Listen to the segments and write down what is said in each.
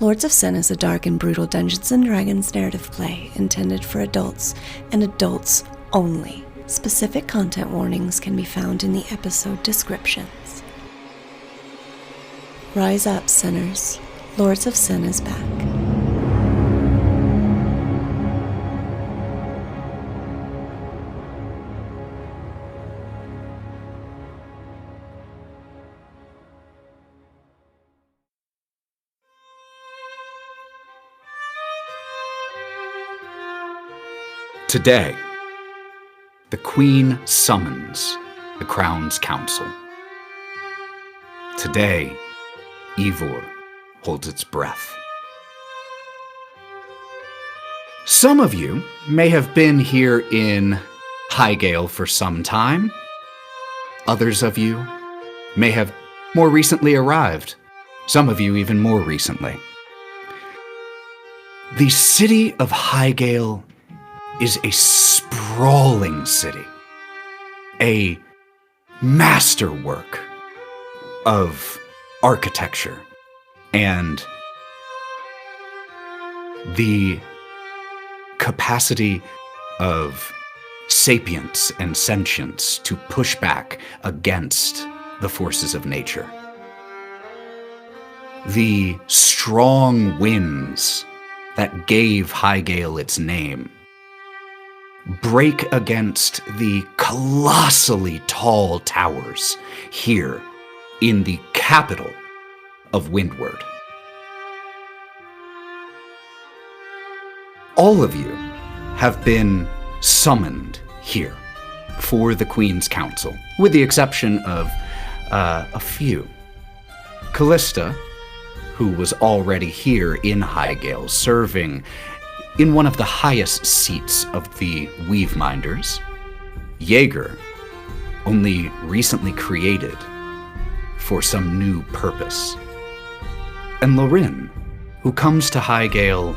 Lords of Sin is a dark and brutal Dungeons & Dragons narrative play intended for adults and adults only. Specific content warnings can be found in the episode descriptions. Rise up, sinners. Lords of Sin is back. Today, the Queen summons the Crown's Council. Today, Yvvor holds its breath. Some of you may have been here in Highgale for some time. Others of you may have more recently arrived. Some of you even more recently. The city of Highgale is a sprawling city, a masterwork of architecture and the capacity of sapience and sentience to push back against the forces of nature. The strong winds that gave Highgale its name break against the colossally tall towers here in the capital of Windward. All of you have been summoned here for the Queen's Council, with the exception of a few. Kalista, who was already here in Highgale, serving in one of the highest seats of the Weaveminders. Jaeger, only recently created for some new purpose. And Lorwryn, who comes to Highgale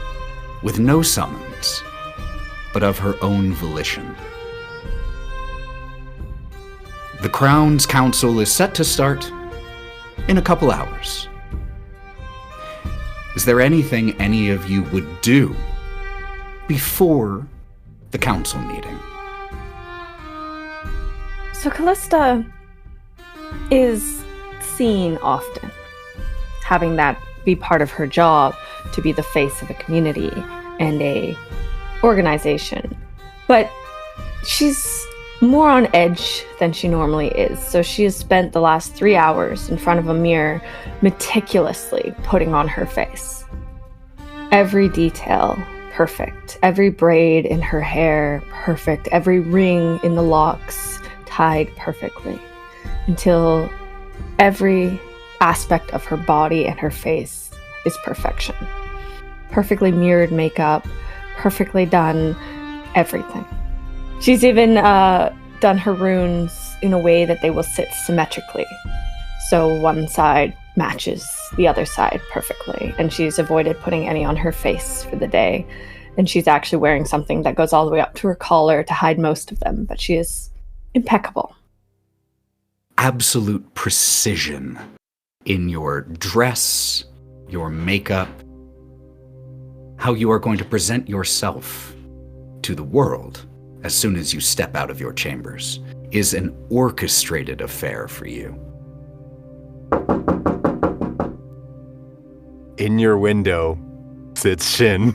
with no summons, but of her own volition. The Crown's Council is set to start in a couple hours. Is there anything any of you would do before the council meeting? So Kalista is seen often, having that be part of her job, to be the face of a community and a organization. But she's more on edge than she normally is, so she has spent the last 3 hours in front of a mirror meticulously putting on her face. Every detail perfect. Every braid in her hair, perfect. Every ring in the locks tied perfectly. Until every aspect of her body and her face is perfection. Perfectly mirrored makeup, perfectly done everything. She's even done her runes in a way that they will sit symmetrically. So one side matches the other side perfectly, and she's avoided putting any on her face for the day. And she's actually wearing something that goes all the way up to her collar to hide most of them, but she is impeccable. Absolute precision in your dress, your makeup, how you are going to present yourself to the world as soon as you step out of your chambers is an orchestrated affair for you. In your window sits Shin.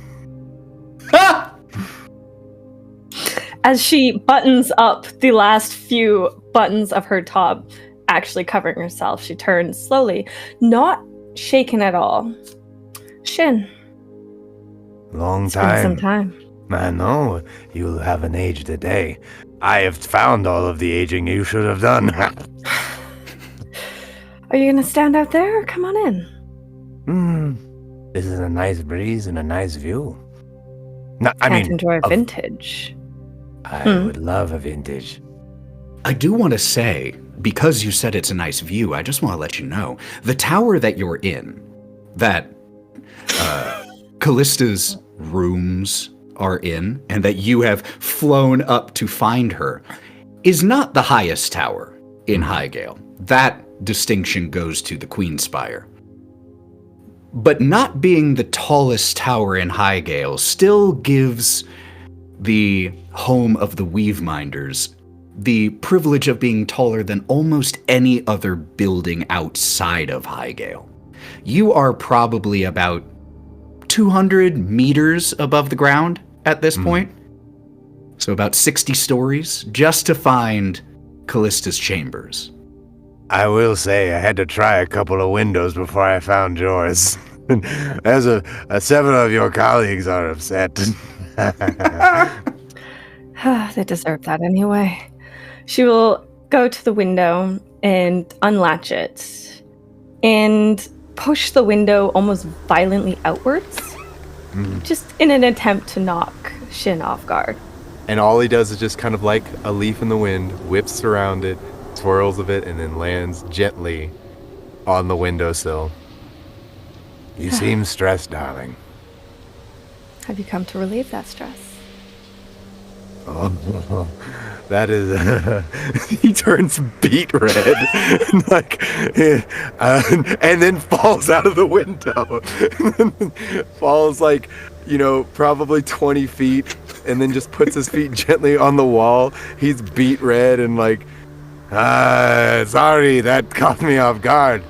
As she buttons up the last few buttons of her top, actually covering herself, she turns slowly, not shaken at all. Shin. Long It's been time. some time. I know. You haven't aged a day. I have found all of the aging you should have done. Are you gonna stand out there or come on in? This is a nice breeze and a nice view. No, Can't enjoy a vintage. I would love a vintage. I do want to say, because you said it's a nice view, I just want to let you know, the tower that you're in, that Kalista's rooms are in, and that you have flown up to find her, is not the highest tower in Highgale. That distinction goes to the Queenspire. but not being the tallest tower in Highgale still gives the home of the Weaveminders the privilege of being taller than almost any other building outside of Highgale. You are probably about 200 meters above the ground at this point. So about 60 stories just to find Kalista's chambers. I will say I had to try a couple of windows before I found yours. As several of your colleagues are upset. They deserve that anyway. She will go to the window and unlatch it and push the window almost violently outwards, just in an attempt to knock Shin off guard. And all he does is just kind of like a leaf in the wind, whips around it, twirls of it, and then lands gently on the windowsill. You seem stressed, darling. Have you come to relieve that stress? Oh, that is... he turns beet red, and then falls out of the window. Falls like, probably 20 feet, and then just puts his feet gently on the wall. He's beet red and sorry, that caught me off guard.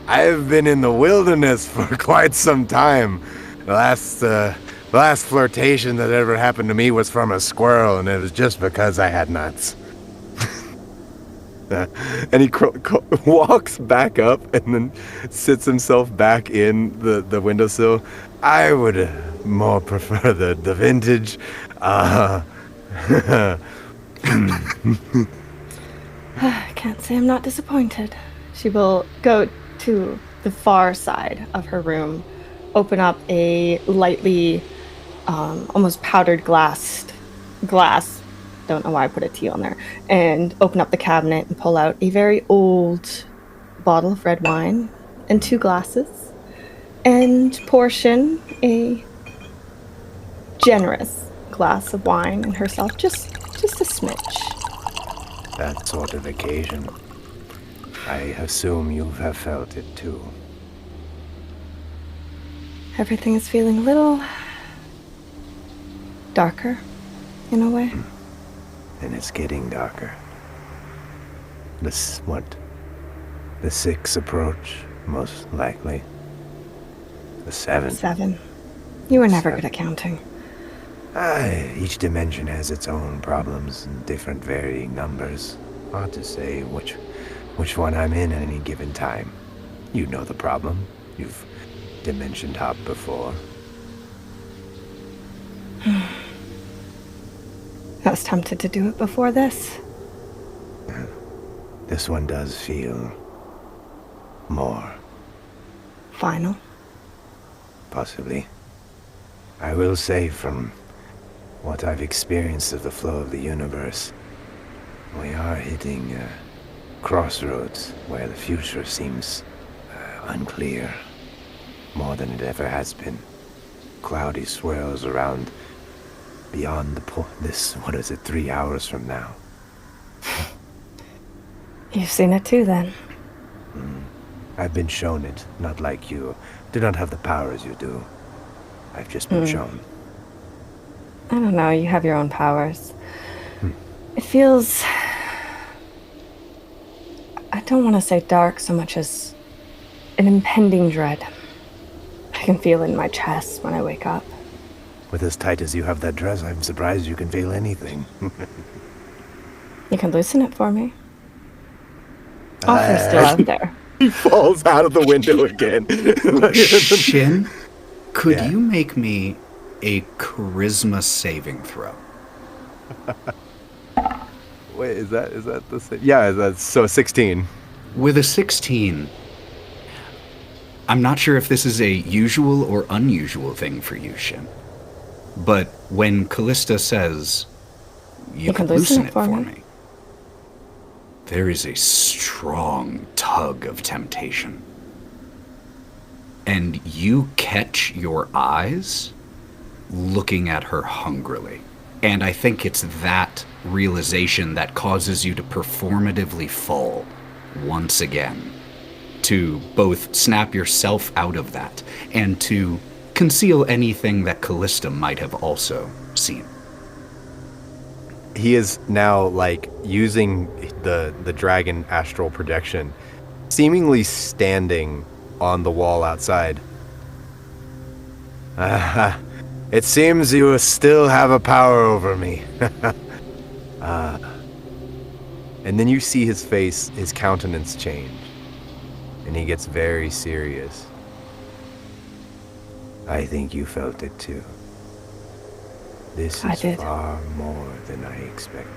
I've been in the wilderness for quite some time. The last flirtation that ever happened to me was from a squirrel, and it was just because I had nuts. And he walks back up and then sits himself back in the windowsill. I would more prefer the vintage. I can't say I'm not disappointed. She will go to the far side of her room, open up a lightly, almost powdered glass, don't know why I put a T on there, and open up the cabinet and pull out a very old bottle of red wine and 2 glasses, and portion a generous glass of wine and herself, just a smidge. That sort of occasion. I assume you have felt it too. Everything is feeling a little darker, in a way. And it's getting darker. The 6 approach, most likely. The 7. 7. You were never good at counting. Each dimension has its own problems and different varying numbers. Hard to say which one I'm in at any given time. You know the problem. You've dimension hopped before. I was tempted to do it before this. This one does feel more. Final. Possibly. I will say from what I've experienced of the flow of the universe, we are hitting a crossroads where the future seems unclear, more than it ever has been. Cloudy swirls around beyond this, 3 hours from now. You've seen it too, then. I've been shown it, not like you. Do not have the powers you do. I've just been shown. I don't know, you have your own powers. It feels... I don't want to say dark so much as an impending dread. I can feel it in my chest when I wake up. With as tight as you have that dress, I'm surprised you can feel anything. You can loosen it for me. Offer's still out there. He falls out of the window again. Shin, could you make me a charisma saving throw? Wait, is that the same? Yeah, that's so 16. With a 16, I'm not sure if this is a usual or unusual thing for you, Shin. But when Kalista says, you can loosen it for me, there is a strong tug of temptation. And you catch your eyes looking at her hungrily. And I think it's that realization that causes you to performatively fall once again to both snap yourself out of that and to conceal anything that Kalista might have also seen. He is now, like, using the dragon astral projection, seemingly standing on the wall outside. It seems you still have a power over me. And then you see his face, his countenance change, and he gets very serious. I think you felt it too. This I is did. far more than I expected.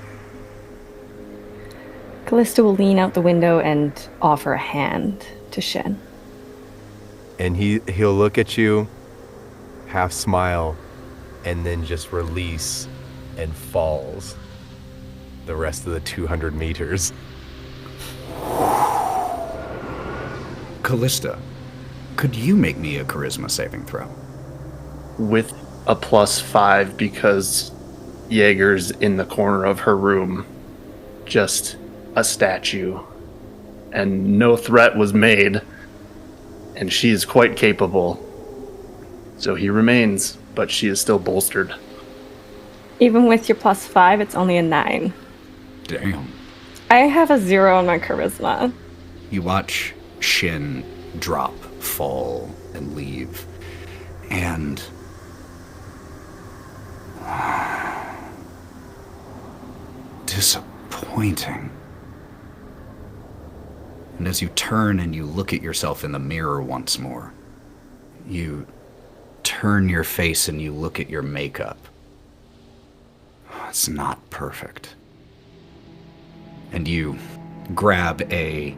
Kalista will lean out the window and offer a hand to Shin. And he'll look at you, half smile, and then just release and falls the rest of the 200 meters. Kalista, could you make me a charisma saving throw? With a +5 because Jaeger's in the corner of her room, just a statue, and no threat was made, and she is quite capable. So he remains, but she is still bolstered. Even with your +5, it's only a 9. Damn. I have a 0 on my charisma. You watch Shin drop, fall, and leave. And disappointing. And as you turn and you look at yourself in the mirror once more, you turn your face and you look at your makeup. It's not perfect. And you grab a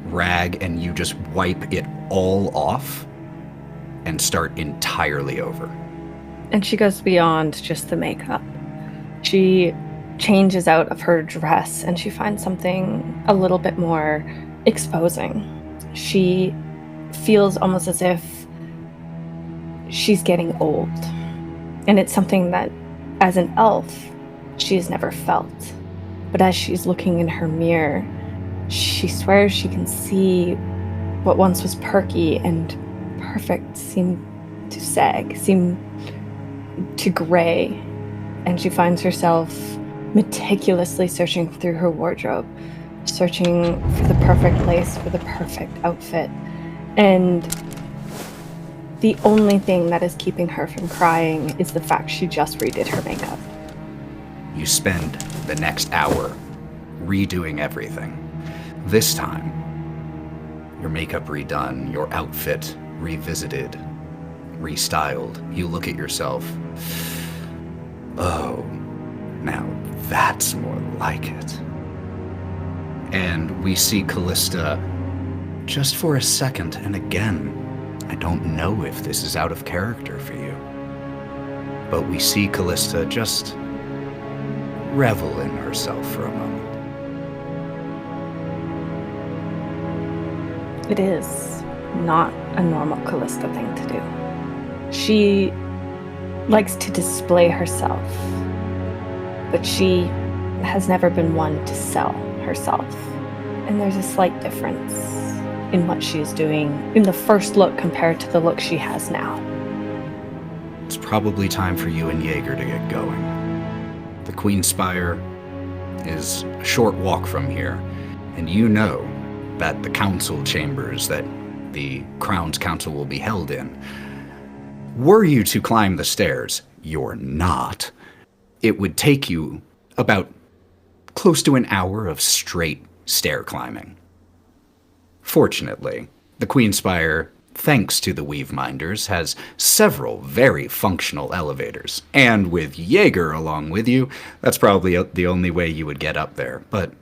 rag and you just wipe it all off and start entirely over. And she goes beyond just the makeup. She changes out of her dress and she finds something a little bit more exposing. She feels almost as if she's getting old. And it's something that, as an elf, she has never felt. But as she's looking in her mirror, she swears she can see what once was perky and perfect seem to sag, seem to gray. And she finds herself meticulously searching through her wardrobe, searching for the perfect lace, for the perfect outfit. And the only thing that is keeping her from crying is the fact she just redid her makeup. You spend the next hour redoing everything. This time, your makeup redone, your outfit revisited, restyled. You look at yourself. Oh, now that's more like it. And we see Kalista just for a second, and again, I don't know if this is out of character for you, but we see Kalista just revel in herself for a moment. It is not a normal Kalista thing to do. She likes to display herself, but she has never been one to sell herself. And there's a slight difference in what she's doing in the first look compared to the look she has now. It's probably time for you and Jaeger to get going. The Queen's Spire is a short walk from here, and you know that the council chambers that the Crown's Council will be held in, were you to climb the stairs, you're not, it would take you about close to an hour of straight stair climbing. Fortunately, the Queen's Spire, thanks to the Weaveminders, has several very functional elevators. And with Jaeger along with you, that's probably the only way you would get up there. But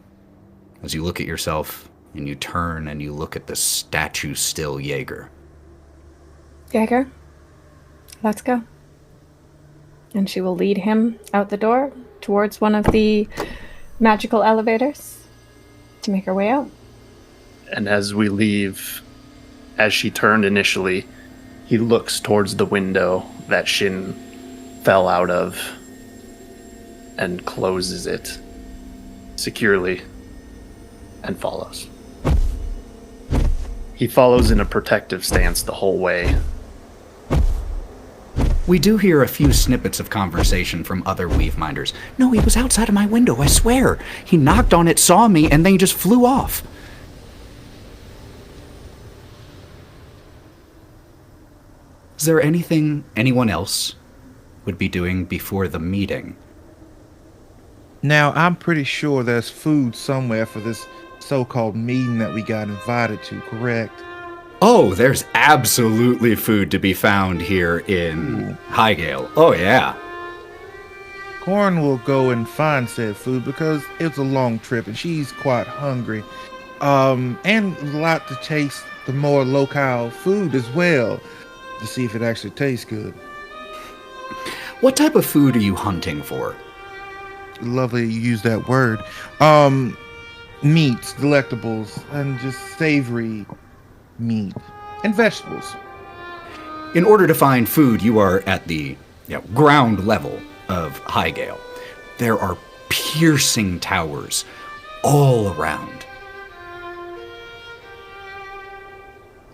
as you look at yourself, and you turn and you look at the statue still Jaeger. Jaeger, let's go. And she will lead him out the door towards one of the magical elevators to make her way out. And as we leave, as she turned initially, he looks towards the window that Shin fell out of and closes it securely and follows. He follows in a protective stance the whole way. We do hear a few snippets of conversation from other weave minders. No, he was outside of my window, I swear. He knocked on it, saw me, and then he just flew off. Is there anything anyone else would be doing before the meeting? Now, I'm pretty sure there's food somewhere for this so-called meeting that we got invited to, correct? Oh, there's absolutely food to be found here in Highgale. Oh, yeah. Korrin will go and find said food because it's a long trip and she's quite hungry. And a lot to taste the more locale food as well to see if it actually tastes good. What type of food are you hunting for? Lovely you use that word. Meats, delectables, and just savory meat and vegetables. In order to find food, you are at the ground level of Highgale. There are piercing towers all around.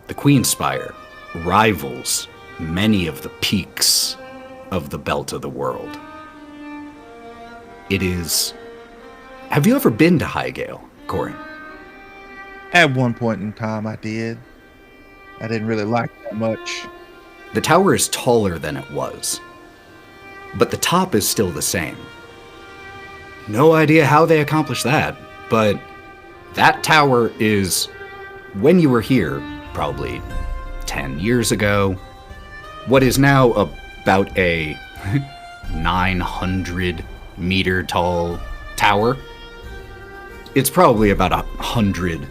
The Queen's Spire rivals many of the peaks of the Belt of the World. It is... Have you ever been to Highgale, Korrin? At one point in time, I did. I didn't really like it that much. The tower is taller than it was, but the top is still the same. No idea how they accomplished that, but that tower is, when you were here, probably 10 years ago, what is now about a 900-meter tall tower. It's probably about 100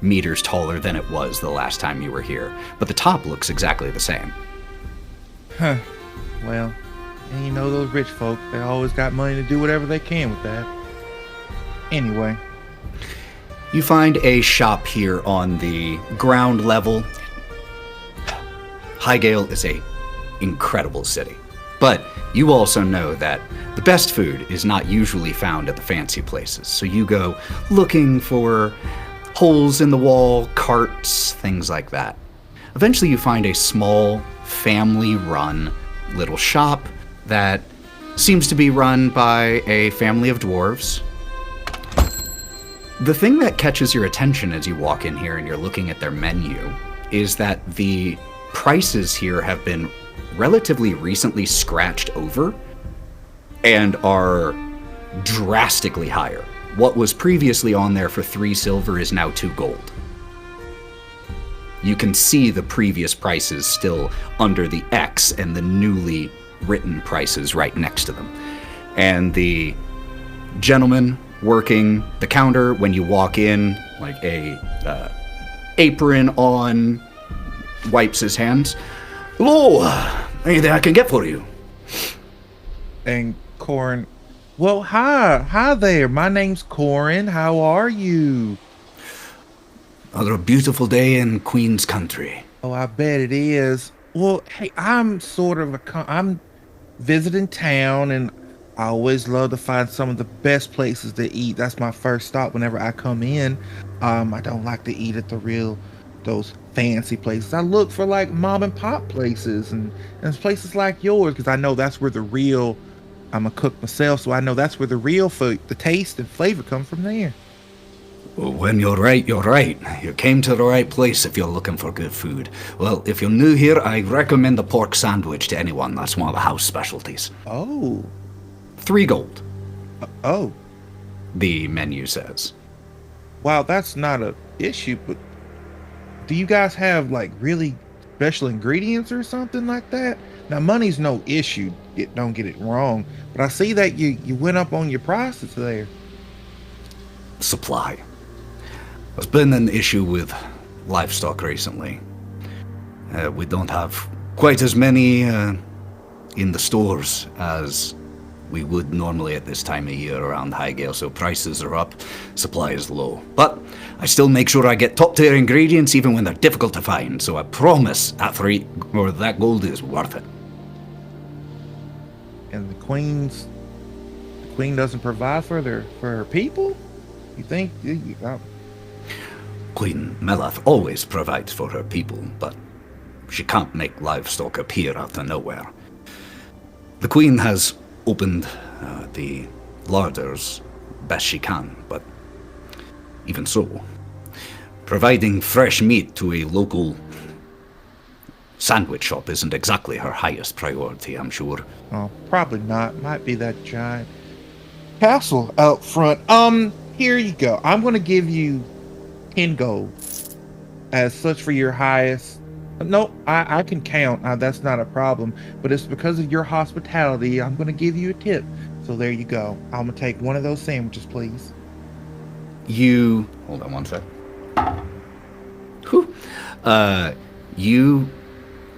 meters taller than it was the last time you were here, but the top looks exactly the same. Huh. Well, and you know those rich folk, they always got money to do whatever they can with that. Anyway. You find a shop here on the ground level. Highgale is a incredible city, but you also know that the best food is not usually found at the fancy places, so you go looking for holes in the wall, carts, things like that. Eventually you find a small, family-run little shop that seems to be run by a family of dwarves. The thing that catches your attention as you walk in here and you're looking at their menu is that the prices here have been relatively recently scratched over and are drastically higher. What was previously on there for 3 silver is now 2 gold. You can see the previous prices still under the X and the newly written prices right next to them. And the gentleman working the counter, when you walk in, like a apron on, wipes his hands. Hello, anything I can get for you? And Korrin, well, hi there. My name's Korrin. How are you? Another beautiful day in Queen's Country. Oh, I bet it is. Well, hey, I'm I'm visiting town, and I always love to find some of the best places to eat. That's my first stop whenever I come in. I don't like to eat at those fancy places. I look for like mom and pop places and places like yours, because I know that's where the real, I'm a cook myself, so I know that's where the real food, the taste and flavor come from there. Well, when you're right, you're right. You came to the right place if you're looking for good food. Well, if you're new here, I recommend the pork sandwich to anyone. That's one of the house specialties. Oh. 3 gold. Oh. The menu says. Wow, that's not a issue, but do you guys have like really special ingredients or something like that? Now, money's no issue. Don't get it wrong. But I see that you went up on your prices there. Supply. There's been an issue with livestock recently. We don't have quite as many in the stores as we would normally at this time of year around Highgale, so prices are up, supply is low. But I still make sure I get top-tier ingredients even when they're difficult to find, so I promise that gold is worth it. And the queen doesn't provide for her people? You think? Queen Melath always provides for her people, but she can't make livestock appear out of nowhere. The Queen has opened the larders best she can, but even so, providing fresh meat to a local sandwich shop isn't exactly her highest priority, I'm sure. Oh, probably not. Might be that giant castle out front. Here you go. I'm going to give you 10 gold as such for your highest. No, I can count. That's not a problem. But it's because of your hospitality. I'm going to give you a tip. So there you go. I'm going to take one of those sandwiches, please. Hold on one sec. Whew. You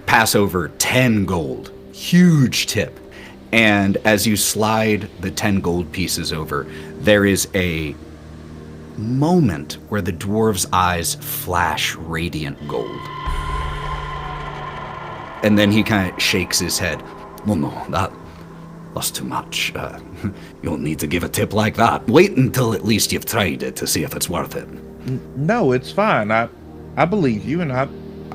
pass over 10 gold. Huge tip. And as you slide the 10 gold pieces over, there is a moment where the dwarf's eyes flash radiant gold. And then he kind of shakes his head. Well, no, that's too much. You don't need to give a tip like that. Wait until at least you've tried it to see if it's worth it. No, it's fine. I believe you, and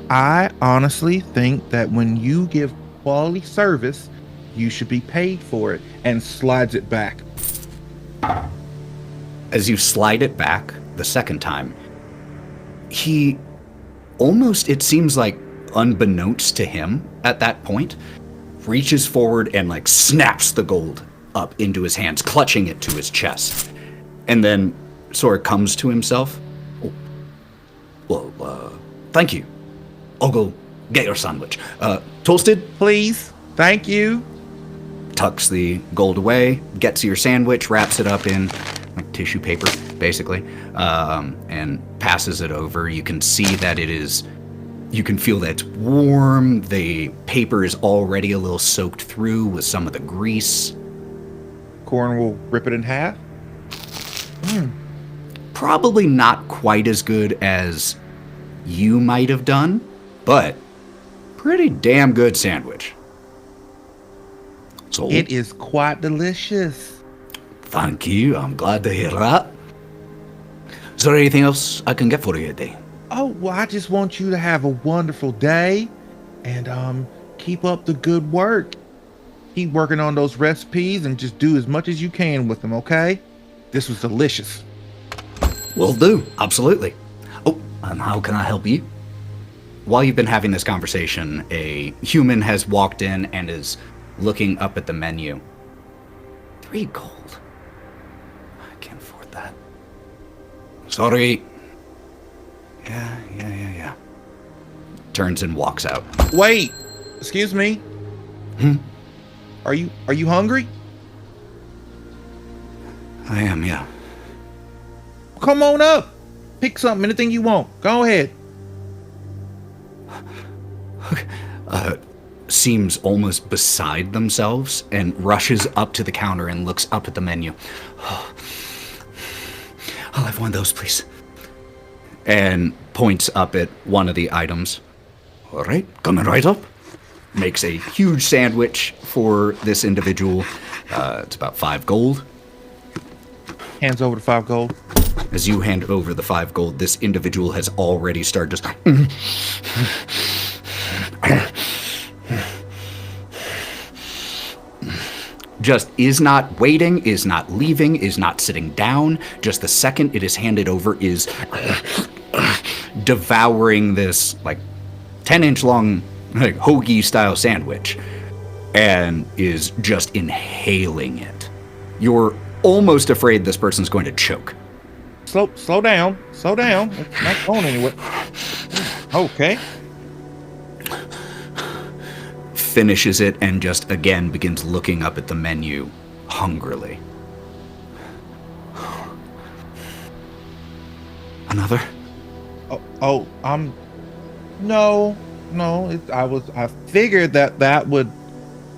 I honestly think that when you give quality service, you should be paid for it, and slides it back. As you slide it back the second time, he almost, it seems like unbeknownst to him at that point, reaches forward and like snaps the gold up into his hands, clutching it to his chest, and then sort of comes to himself. Oh, well, thank you. I'll go get your sandwich. Toasted? Please. Thank you. Tucks the gold away, gets your sandwich, wraps it up in like tissue paper, basically, and passes it over. You can see that you can feel that it's warm. The paper is already a little soaked through with some of the grease. Korrin will rip it in half. Probably not quite as good as you might have done, but pretty damn good sandwich. So it is quite delicious. Thank you. I'm glad to hear that. Is there anything else I can get for you today? Oh, well, I just want you to have a wonderful day and keep up the good work. Keep working on those recipes and just do as much as you can with them, okay? This was delicious. Will do. Absolutely. Oh, and how can I help you? While you've been having this conversation, a human has walked in and is looking up at the menu. 3 gold. I can't afford that. Sorry. Yeah. Turns and walks out. Wait, excuse me. Are you hungry? I am, yeah. Come on up. Pick something, anything you want. Go ahead. Seems almost beside themselves and rushes up to the counter and looks up at the menu. Oh, I'll have one of those, please. And points up at one of the items. All right, coming right up. Makes a huge sandwich for this individual. It's about 5 gold. Hands over the 5 gold. As you hand over the 5 gold, this individual has already started just is not waiting, is not leaving, is not sitting down. Just the second it is handed over is devouring this like 10-inch long like hoagie style sandwich and is just inhaling it. You're almost afraid this person's going to choke. Slow down. It's not going anywhere. Okay. Finishes it and just again begins looking up at the menu hungrily. Another? No. I figured that would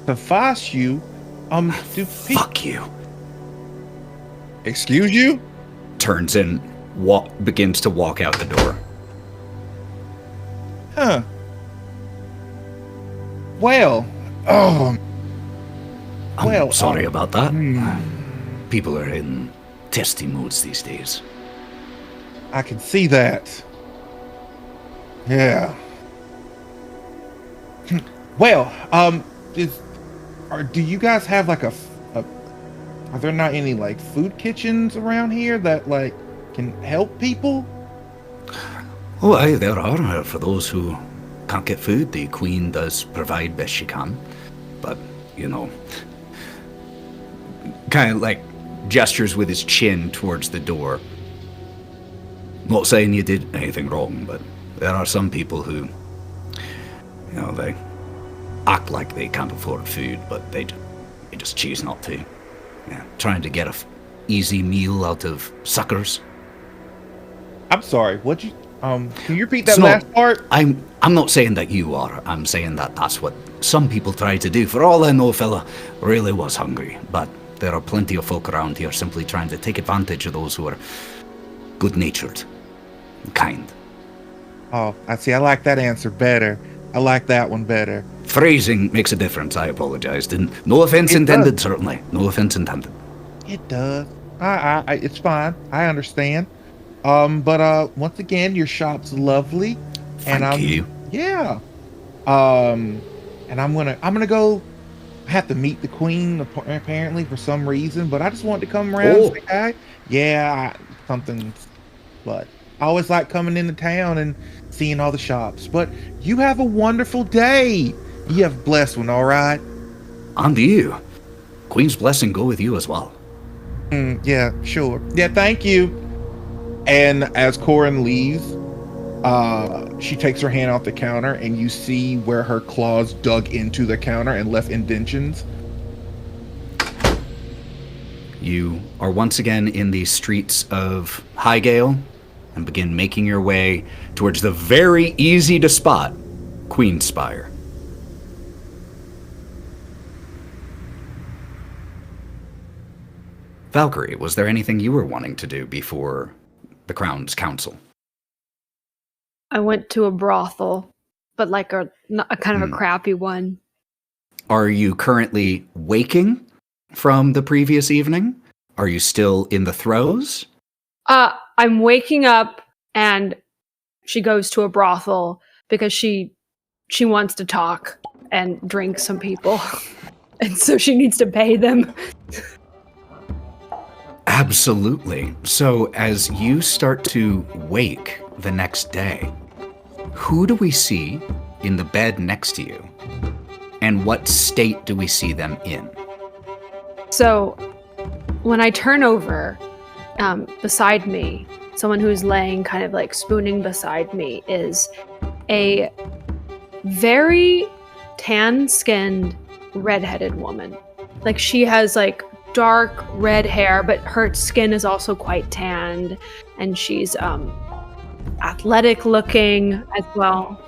suffice you. Fuck you. Excuse you? Turns and begins to walk out the door. Huh. Well, I'm sorry about that. People are in testy moods these days. I can see that. Yeah. Well, do you guys have like are there not any like food kitchens around here that like can help people? Oh, aye, there are. For those who can't get food, the Queen does provide best she can. But, kind of like gestures with his chin towards the door. Not saying you did anything wrong, but there are some people who, they act like they can't afford food, but they just choose not to. Yeah, trying to get a easy meal out of suckers. I'm sorry, can you repeat that last part? I'm not saying that you are. I'm saying that that's what some people try to do. For all I know, fella really was hungry, but there are plenty of folk around here simply trying to take advantage of those who are good-natured and kind. Oh, I see. I like that answer better. I like that one better. Phrasing makes a difference. I apologize. No offense intended, certainly. No offense intended. It does. It's fine. I understand. But once again, your shop's lovely. Thank you. Yeah. And I'm gonna go. I have to meet the Queen apparently for some reason, but I just wanted to come around and say hi. Yeah, but I always like coming into town and seeing all the shops. But you have a wonderful day. You have a blessed one, all right? And you. Queen's blessing go with you as well. Yeah, sure. Yeah, thank you. And as Korrin leaves, she takes her hand off the counter, and you see where her claws dug into the counter and left indentions. You are once again in the streets of Highgale and begin making your way towards the very easy to spot Queenspire. Valkerie, was there anything you were wanting to do before the Crown's Council? I went to a brothel, but like a kind of a crappy one. Are you currently waking from the previous evening? Are you still in the throes? I'm waking up, and she goes to a brothel because she wants to talk and drink some people, and so she needs to pay them. Absolutely. So as you start to wake the next day, who do we see in the bed next to you? And what state do we see them in? So when I turn over, beside me, someone who's laying kind of like spooning beside me is a very tan-skinned, redheaded woman. Like, she has like dark red hair, but her skin is also quite tanned, and she's athletic looking as well.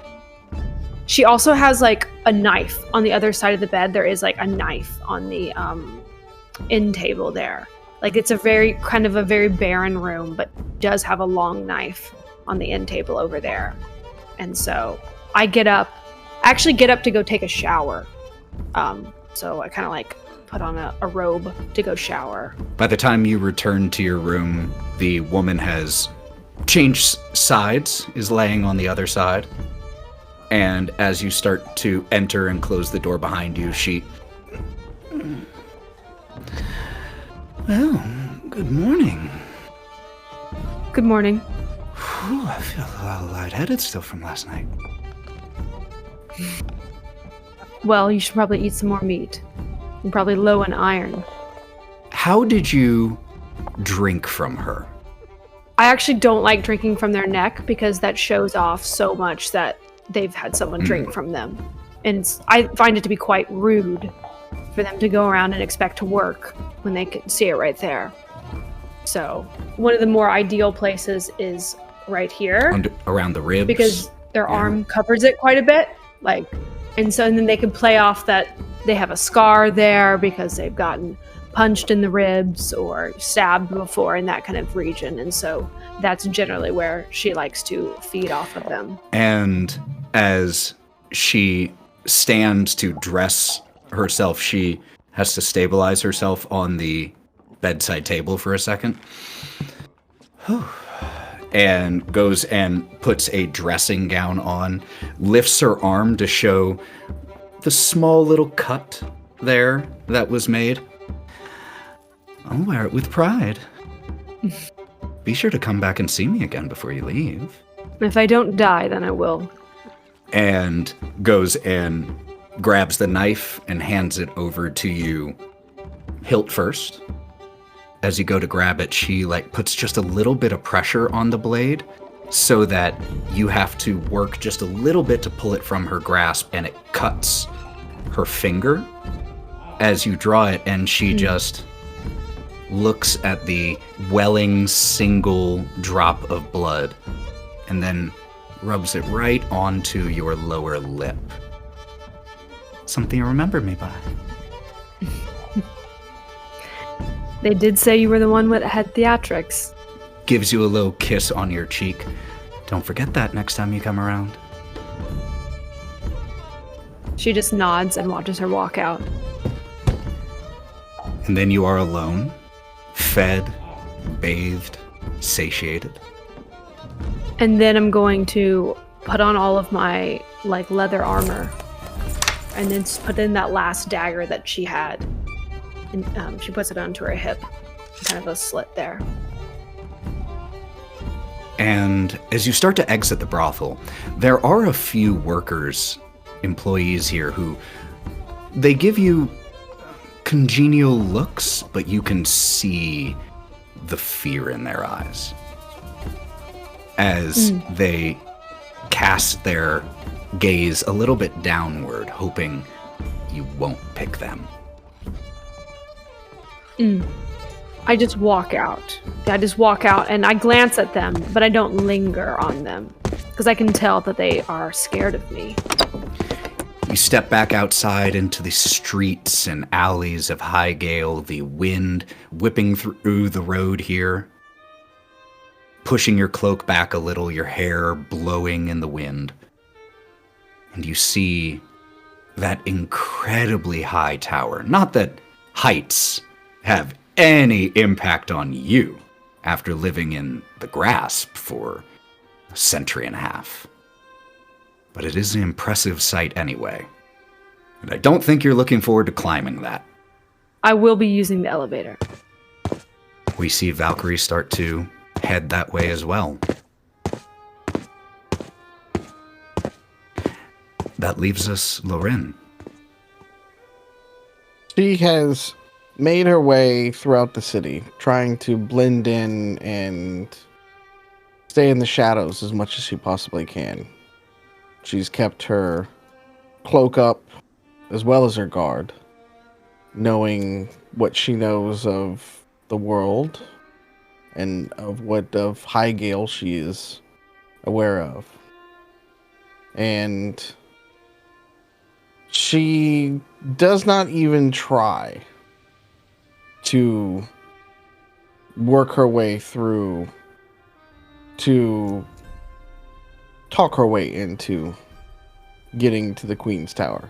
She also has like a knife on the other side of the bed. There is like a knife on the end table there. Like, it's a very barren room, but does have a long knife on the end table over there. And so I actually get up to go take a shower. So I kind of like put on a robe to go shower. By the time you return to your room, the woman has changed sides, is laying on the other side. And as you start to enter and close the door behind you, she... Well, good morning. Good morning. Whew, I feel a little lightheaded still from last night. Well, you should probably eat some more meat. You're probably low in iron. How did you drink from her? I actually don't like drinking from their neck because that shows off so much that they've had someone drink from them. And I find it to be quite rude for them to go around and expect to work when they can see it right there. So one of the more ideal places is right here. Around the ribs? Because their arm covers it quite a bit. And then they can play off that they have a scar there because they've gotten punched in the ribs or stabbed before in that kind of region. And so that's generally where she likes to feed off of them. And as she stands to dress herself, she has to stabilize herself on the bedside table for a second. and goes and puts a dressing gown on, lifts her arm to show the small little cut there that was made. I'll wear it with pride. Be sure to come back and see me again before you leave. If I don't die, then I will. And goes and grabs the knife and hands it over to you, hilt first. As you go to grab it, she puts just a little bit of pressure on the blade so that you have to work just a little bit to pull it from her grasp, and it cuts her finger as you draw it, and she just looks at the welling single drop of blood and then rubs it right onto your lower lip. Something you remember me by. They did say you were the one that had theatrics. Gives you a little kiss on your cheek. Don't forget that next time you come around. She just nods and watches her walk out. And then you are alone, fed, bathed, satiated. And then I'm going to put on all of my leather armor and then put in that last dagger that she had. And she puts it onto her hip, kind of a slit there. And as you start to exit the brothel, there are a few workers, employees here who they give you congenial looks, but you can see the fear in their eyes as they cast their gaze a little bit downward, hoping you won't pick them. I just walk out. And I glance at them, but I don't linger on them because I can tell that they are scared of me. You step back outside into the streets and alleys of Highgale, the wind whipping through the road here, pushing your cloak back a little, your hair blowing in the wind. And you see that incredibly high tower. Not that heights have any impact on you after living in the grasp for a century and a half. But it is an impressive sight anyway. And I don't think you're looking forward to climbing that. I will be using the elevator. We see Valkerie start to head that way as well. That leaves us Lorwryn. She has made her way throughout the city, trying to blend in and stay in the shadows as much as she possibly can. She's kept her cloak up as well as her guard, knowing what she knows of the world and of what of Highgale she is aware of. And she does not even try to work her way through to talk her way into getting to the Queen's Tower.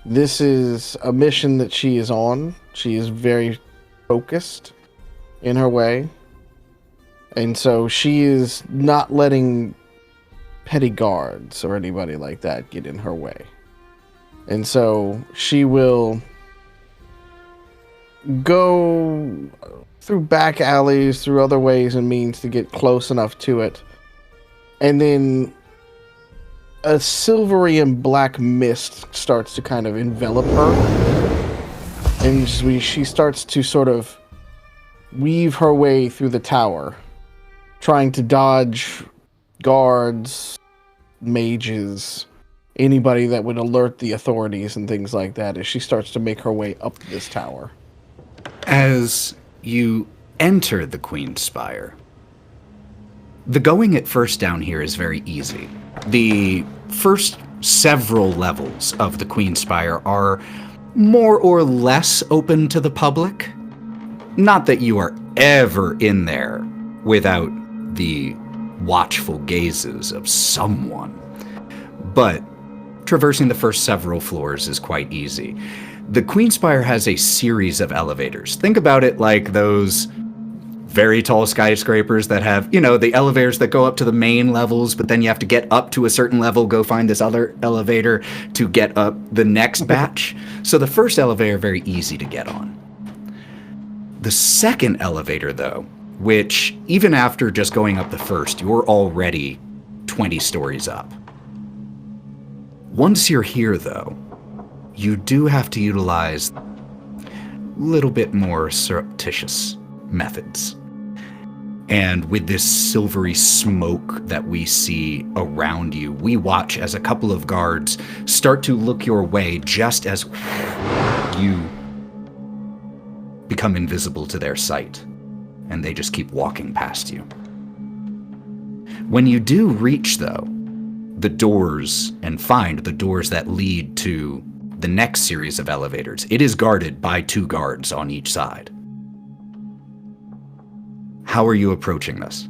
This is a mission that she is on. She is very focused in her way. And so she is not letting petty guards or anybody like that get in her way. And so she will go through back alleys, through other ways and means to get close enough to it. And then a silvery and black mist starts to kind of envelop her. And she starts to sort of weave her way through the tower, trying to dodge guards, mages, anybody that would alert the authorities and things like that as she starts to make her way up this tower. As you enter the Queen's Spire, the going at first down here is very easy. The first several levels of the Queen's Spire are more or less open to the public. Not that you are ever in there without the watchful gazes of someone, but traversing the first several floors is quite easy. The Queen's Spire has a series of elevators. Think about it like those very tall skyscrapers that have, the elevators that go up to the main levels, but then you have to get up to a certain level, go find this other elevator to get up the next batch. So the first elevator, very easy to get on. The second elevator, though, which even after just going up the first, you're already 20 stories up. Once you're here, though, you do have to utilize a little bit more surreptitious methods. And with this silvery smoke that we see around you, we watch as a couple of guards start to look your way just as you become invisible to their sight. And they just keep walking past you. When you do reach, though, the doors and find the doors that lead to the next series of elevators, it is guarded by 2 guards on each side. How are you approaching this?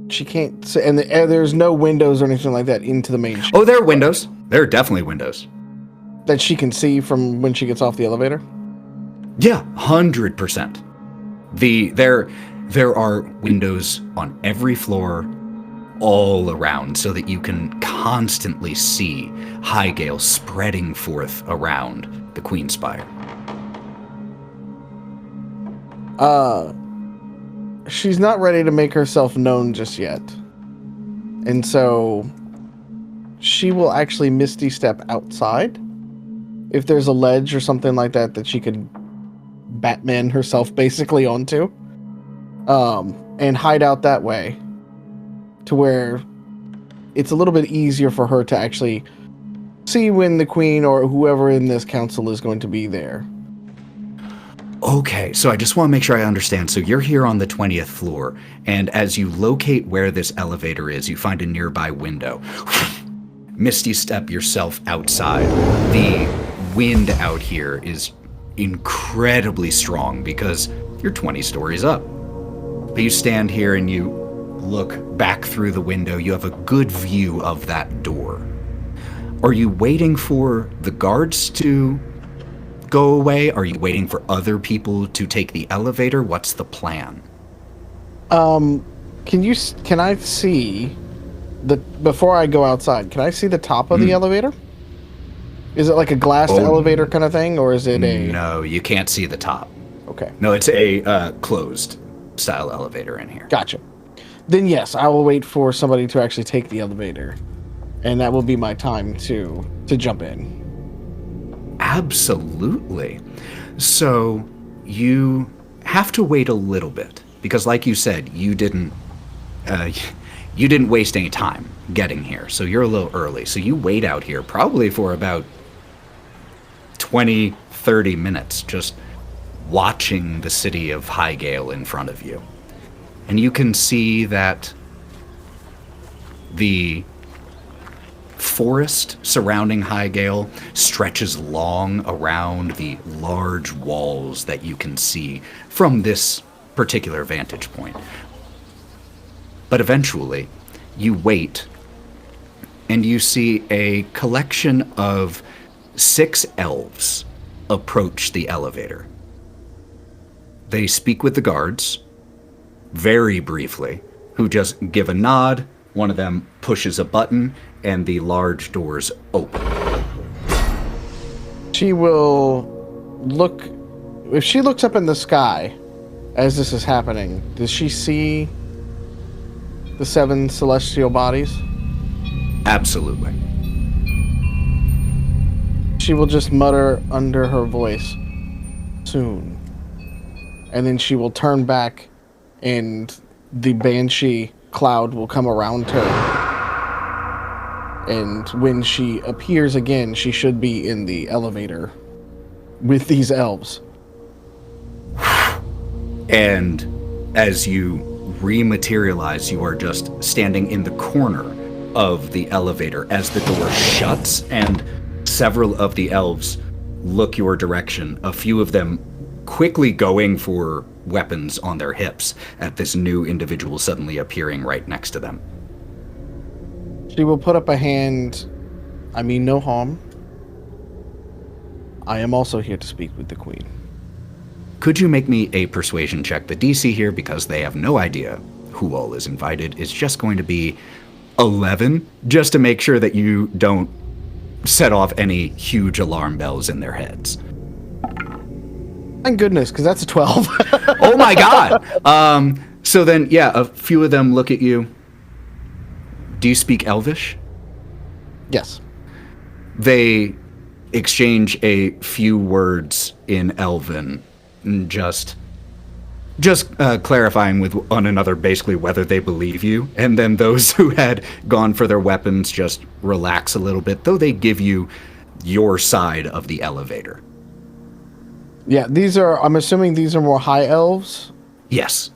She can't see, and there's no windows or anything like that into the main ship. Oh, there are windows. There are definitely windows. That she can see from when she gets off the elevator? Yeah, 100%. There are windows on every floor, all around, so that you can constantly see High-Gale spreading forth around the Queen Spire. She's not ready to make herself known just yet. And so she will actually Misty Step outside. If there's a ledge or something like that that she could Batman herself basically onto. And hide out that way. To where it's a little bit easier for her to actually see when the Queen or whoever in this council is going to be there. Okay, so I just want to make sure I understand. So you're here on the 20th floor, and as you locate where this elevator is, you find a nearby window. Misty Step yourself outside. The wind out here is incredibly strong because you're 20 stories up. But you stand here and you look back through the window. You have a good view of that door. Are you waiting for the guards to go away? Are you waiting for other people to take the elevator? What's the plan? Can I see before I go outside, can I see the top of the elevator? Is it like a glassed elevator kind of thing, or is it a... No, you can't see the top. Okay. No, it's a closed style elevator in here. Gotcha. Then yes, I will wait for somebody to actually take the elevator, and that will be my time to jump in. Absolutely. So you have to wait a little bit because, like you said, you didn't waste any time getting here. So you're a little early. So you wait out here probably for about 20, 30 minutes, just watching the city of High-Gale in front of you. And you can see that the forest surrounding High-Gale stretches long around the large walls that you can see from this particular vantage point. But eventually, you wait, and you see a collection of 6 elves approach the elevator. They speak with the guards, very briefly, who just give a nod. One of them pushes a button, and the large doors open. She will look... If she looks up in the sky as this is happening, does she see the 7 celestial bodies? Absolutely. She will just mutter under her voice, soon. And then she will turn back, and the Banshee cloud will come around her. And when she appears again, she should be in the elevator with these elves. And as you rematerialize, you are just standing in the corner of the elevator as the door shuts, and several of the elves look your direction, a few of them quickly going for weapons on their hips at this new individual suddenly appearing right next to them. She will put up a hand. I mean no harm. I am also here to speak with the Queen. Could you make me a persuasion check? The DC here, because they have no idea who all is invited, is just going to be 11, just to make sure that you don't set off any huge alarm bells in their heads. Thank goodness, because that's a 12. Oh my god! So then, yeah, a few of them look at you. Do you speak Elvish? Yes. They exchange a few words in Elven, just clarifying with one another basically whether they believe you. And then those who had gone for their weapons just relax a little bit, though they give you your side of the elevator. Yeah, I'm assuming these are more high elves? Yes.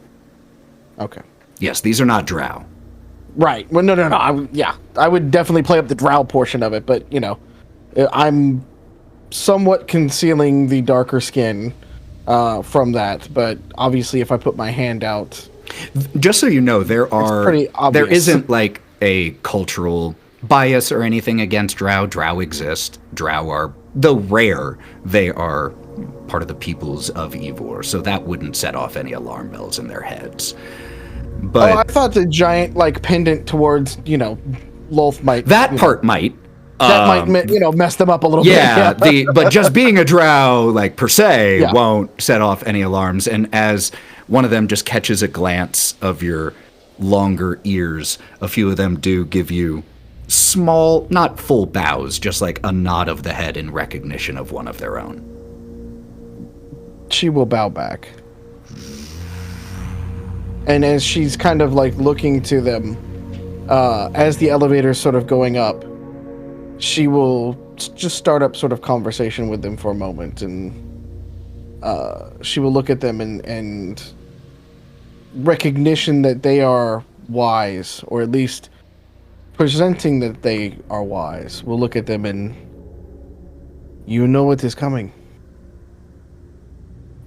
Okay. Yes, these are not drow. Right. Well, no. I would definitely play up the drow portion of it, but, I'm somewhat concealing the darker skin from that, but obviously if I put my hand out... Just so you know, there isn't like a cultural bias or anything against drow. Drow exist. Drow are, though rare, they are part of the peoples of Yvvor, so that wouldn't set off any alarm bells in their heads. But I thought the giant, pendant towards, Lolth might... That part might. That might, mess them up a little bit. Yeah, but just being a drow, per se, won't set off any alarms. And as one of them just catches a glance of your longer ears, a few of them do give you small, not full bows, just like a nod of the head in recognition of one of their own. She will bow back. And as she's kind of looking to them, as the elevator's sort of going up, she will just start up sort of conversation with them for a moment, and she will look at them and recognition that they are wise, or at least presenting that they are wise. We'll look at them and you know what is coming.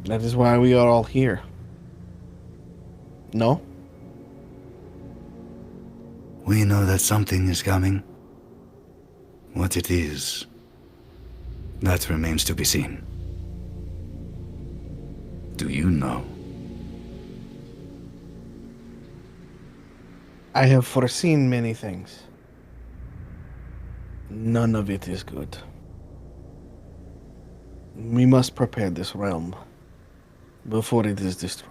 That is why we are all here. No? We know that something is coming. What it is, that remains to be seen. Do you know? I have foreseen many things. None of it is good. We must prepare this realm before it is destroyed.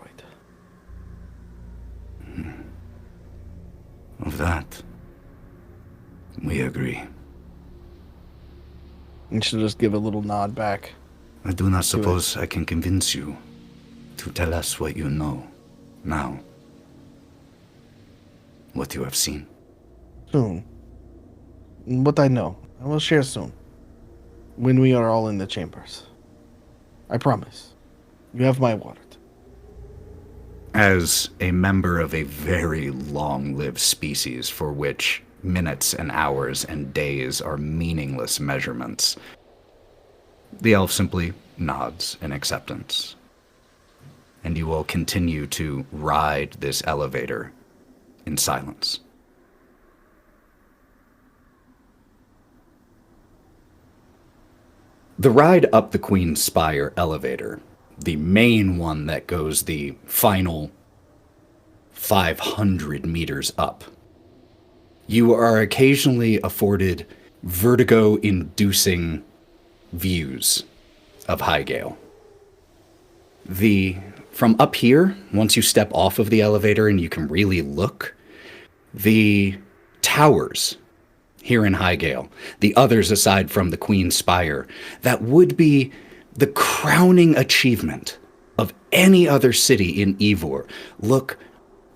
Of that, we agree. And she'll just give a little nod back. I do not suppose I can convince you to tell us what you know now. What you have seen. Soon. What I know, I will share soon. When we are all in the chambers. I promise. You have my word. As a member of a very long-lived species for which minutes and hours and days are meaningless measurements, the elf simply nods in acceptance. And you will continue to ride this elevator in silence. The ride up the Queen's Spire elevator, the main one that goes the final 500 meters up, you are occasionally afforded vertigo-inducing views of Highgale. From up here, once you step off of the elevator and you can really look, the towers here in Highgale, the others aside from the Queen's Spire, that would be the crowning achievement of any other city in Yvvor, look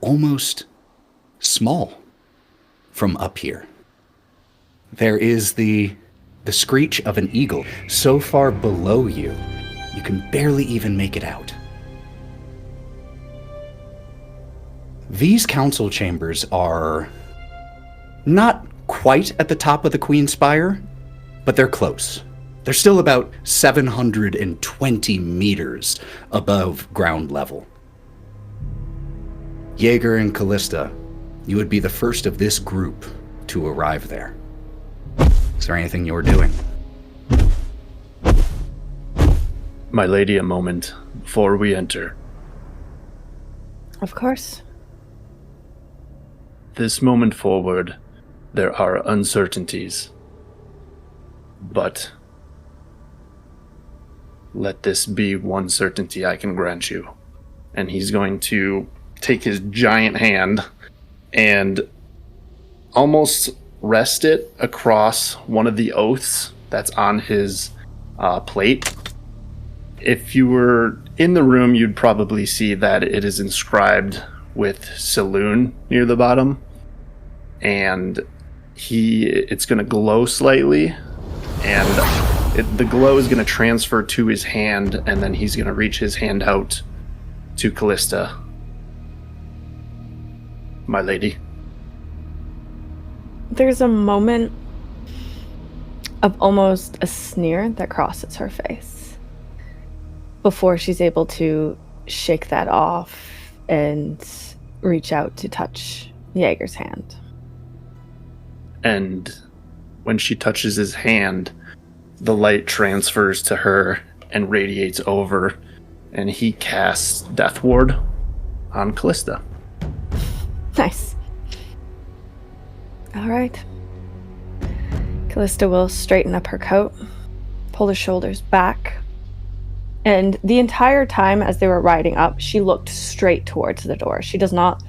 almost small from up here. There is the screech of an eagle so far below you, you can barely even make it out. These council chambers are not quite at the top of the Queen's Spire, but they're close. They're still about 720 meters above ground level. Jaeger and Kalista, you would be the first of this group to arrive there. Is there anything you're doing? My lady, a moment before we enter. Of course. This moment forward, there are uncertainties. But let this be one certainty I can grant you. And he's going to take his giant hand and almost rest it across one of the oaths that's on his plate. If you were in the room, you'd probably see that it is inscribed with Saloon near the bottom. And it's going to glow slightly, and the glow is going to transfer to his hand, and then he's going to reach his hand out to Kalista. My lady. There's a moment of almost a sneer that crosses her face before she's able to shake that off and reach out to touch Jaeger's hand. And when she touches his hand, the light transfers to her and radiates over, and he casts Death Ward on Kalista. Nice. All right. Kalista will straighten up her coat, pull her shoulders back, and the entire time as they were riding up, she looked straight towards the door. She did not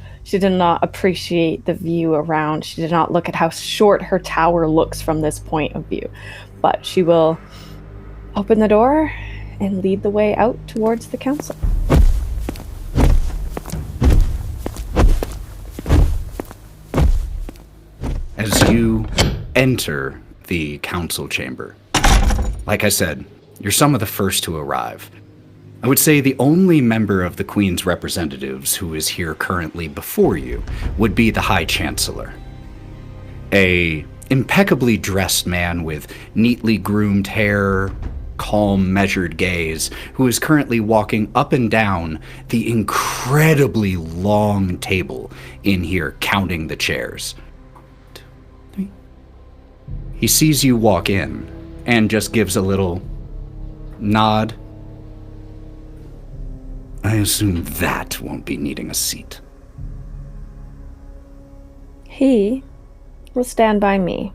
appreciate the view around. She did not look at how short her tower looks from this point of view. But she will open the door and lead the way out towards the council. As you enter the council chamber, like I said, you're some of the first to arrive. I would say the only member of the Queen's representatives who is here currently before you would be the High Chancellor. A impeccably dressed man with neatly groomed hair, calm, measured gaze, who is currently walking up and down the incredibly long table in here, counting the chairs. 1, 2, 3. He sees you walk in and just gives a little nod. I assume that won't be needing a seat. He will stand by me.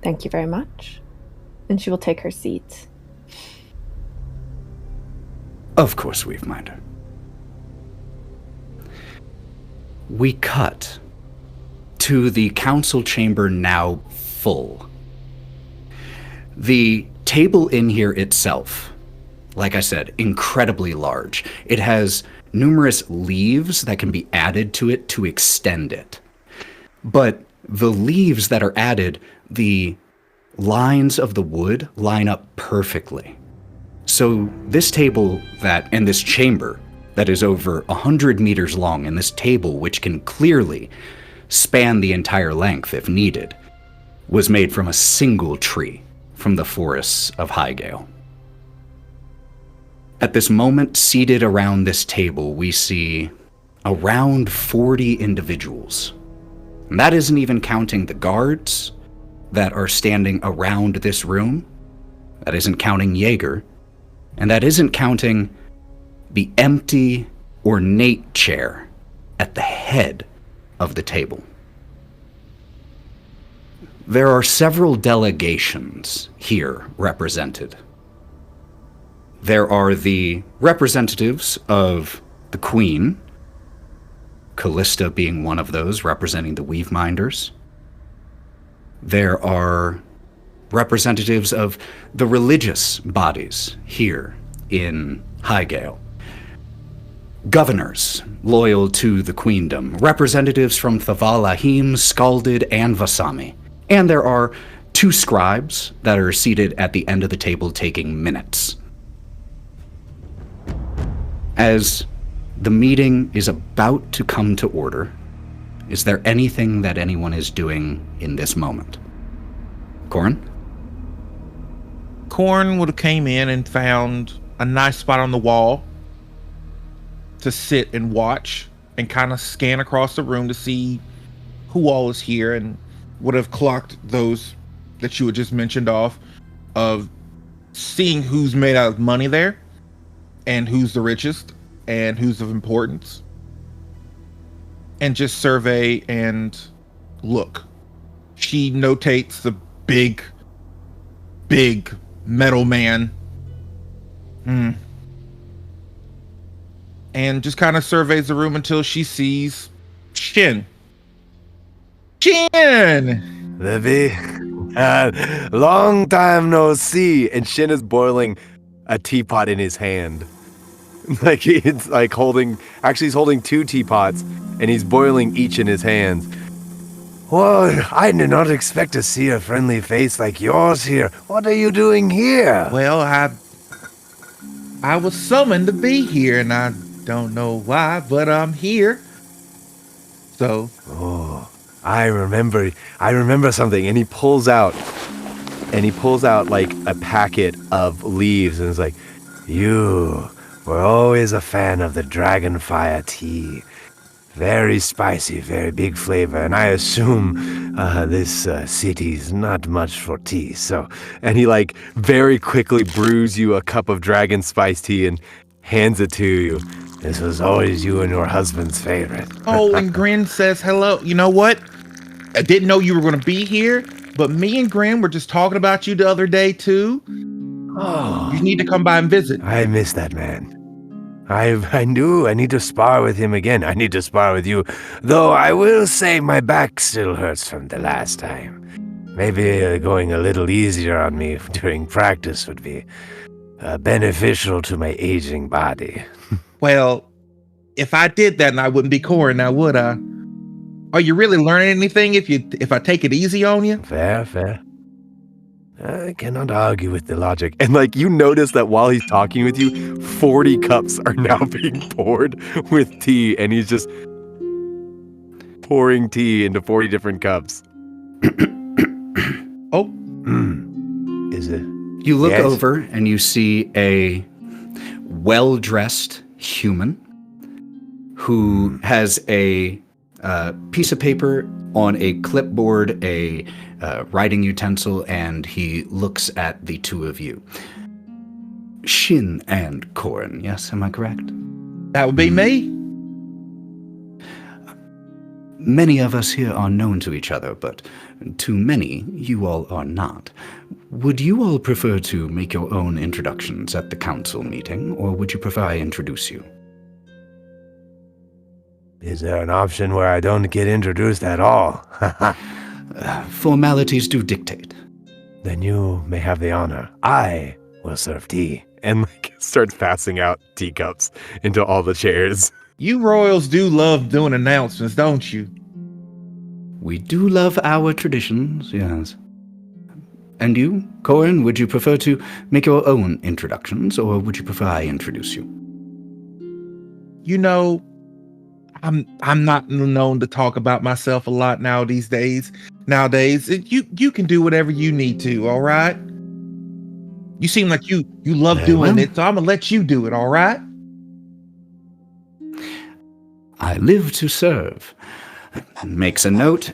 Thank you very much. And she will take her seat. Of course, Weaveminder. We cut to the council chamber now full. The table in here itself, like I said, incredibly large. It has numerous leaves that can be added to it to extend it. But the leaves that are added, the lines of the wood line up perfectly. So this table and this chamber that is over 100 meters long, and this table, which can clearly span the entire length if needed, was made from a single tree from the forests of Highgale. At this moment, seated around this table, we see around 40 individuals. And that isn't even counting the guards that are standing around this room. That isn't counting Jaeger. And that isn't counting the empty, ornate chair at the head of the table. There are several delegations here represented. There are the representatives of the Queen, Kalista being one of those, representing the Weaveminders. There are representatives of the religious bodies here in Highgale. Governors loyal to the Queendom, representatives from Thavalahim, Scalded, and Vasami. And there are 2 scribes that are seated at the end of the table taking minutes. As the meeting is about to come to order, is there anything that anyone is doing in this moment? Korrin? Korrin would have came in and found a nice spot on the wall to sit and watch and kind of scan across the room to see who all is here, and would have clocked those that you had just mentioned off of seeing who's made out of money there, and who's the richest, and who's of importance, and just survey and look. She notates the big metal man. And just kind of surveys the room until she sees Shin. Shin! Livy, long time no see. And Shin is boiling a teapot in his hand. Like it's like he's holding 2 teapots and he's boiling each in his hands. Well, I did not expect to see a friendly face like yours here. What are you doing here? Well, I was summoned to be here, and I don't know why, but I'm here. So. Oh, I remember something. And he pulls out like a packet of leaves and is like, You were always a fan of the Dragonfire tea. Very spicy, very big flavor, and I assume this city's not much for tea, so... And he, like, very quickly brews you a cup of dragon spice tea and hands it to you. This was always you and your husband's favorite. Oh, and Grin says hello. You know what? I didn't know you were going to be here, but me and Grin were just talking about you the other day, too. Oh, you need to come by and visit. I miss that man. I knew I need to spar with him again. I need to spar with you. Though I will say my back still hurts from the last time. Maybe going a little easier on me during practice would be beneficial to my aging body. Well, if I did that, I wouldn't be Korrin now, would I? Are you really learning anything if I take it easy on you? Fair. I cannot argue with the logic. And like you notice that while he's talking with you, 40 cups are now being poured with tea, and he's just pouring tea into 40 different cups. Oh. Is it? You look over and you see a well-dressed human who has a piece of paper on a clipboard, a writing utensil, and he looks at the two of you. Shin and Korrin, yes, am I correct? That would be me. Many of us here are known to each other, but to many, you all are not. Would you all prefer to make your own introductions at the council meeting, or would you prefer I introduce you? Is there an option where I don't get introduced at all? Formalities do dictate. Then you may have the honor. I will serve tea. And like starts passing out teacups into all the chairs. You royals do love doing announcements, don't you? We do love our traditions, yes. And you, Korrin, would you prefer to make your own introductions, or would you prefer I introduce you? You know, I'm not known to talk about myself a lot nowadays. You can do whatever you need to, all right? You seem like you love doing it, so I'm gonna let you do it, all right? I live to serve. Makes a note,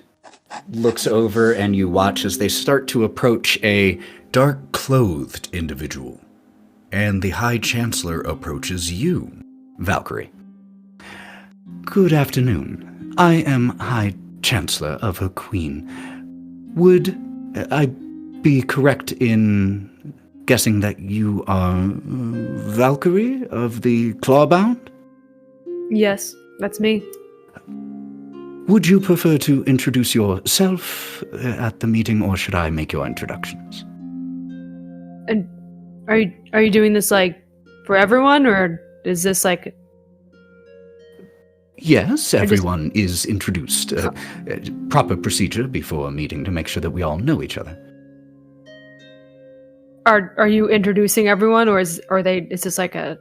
looks over, and you watch as they start to approach a dark-clothed individual. And the High Chancellor approaches you, Valkerie. Good afternoon. I am High Chancellor of her Queen. Would I be correct in guessing that you are Valkerie of the Clawbound? Yes, that's me. Would you prefer to introduce yourself at the meeting, or should I make your introductions? And are you doing this like for everyone, or is this like? Yes, everyone is introduced. Proper procedure before a meeting to make sure that we all know each other. Are you introducing everyone, or is this like a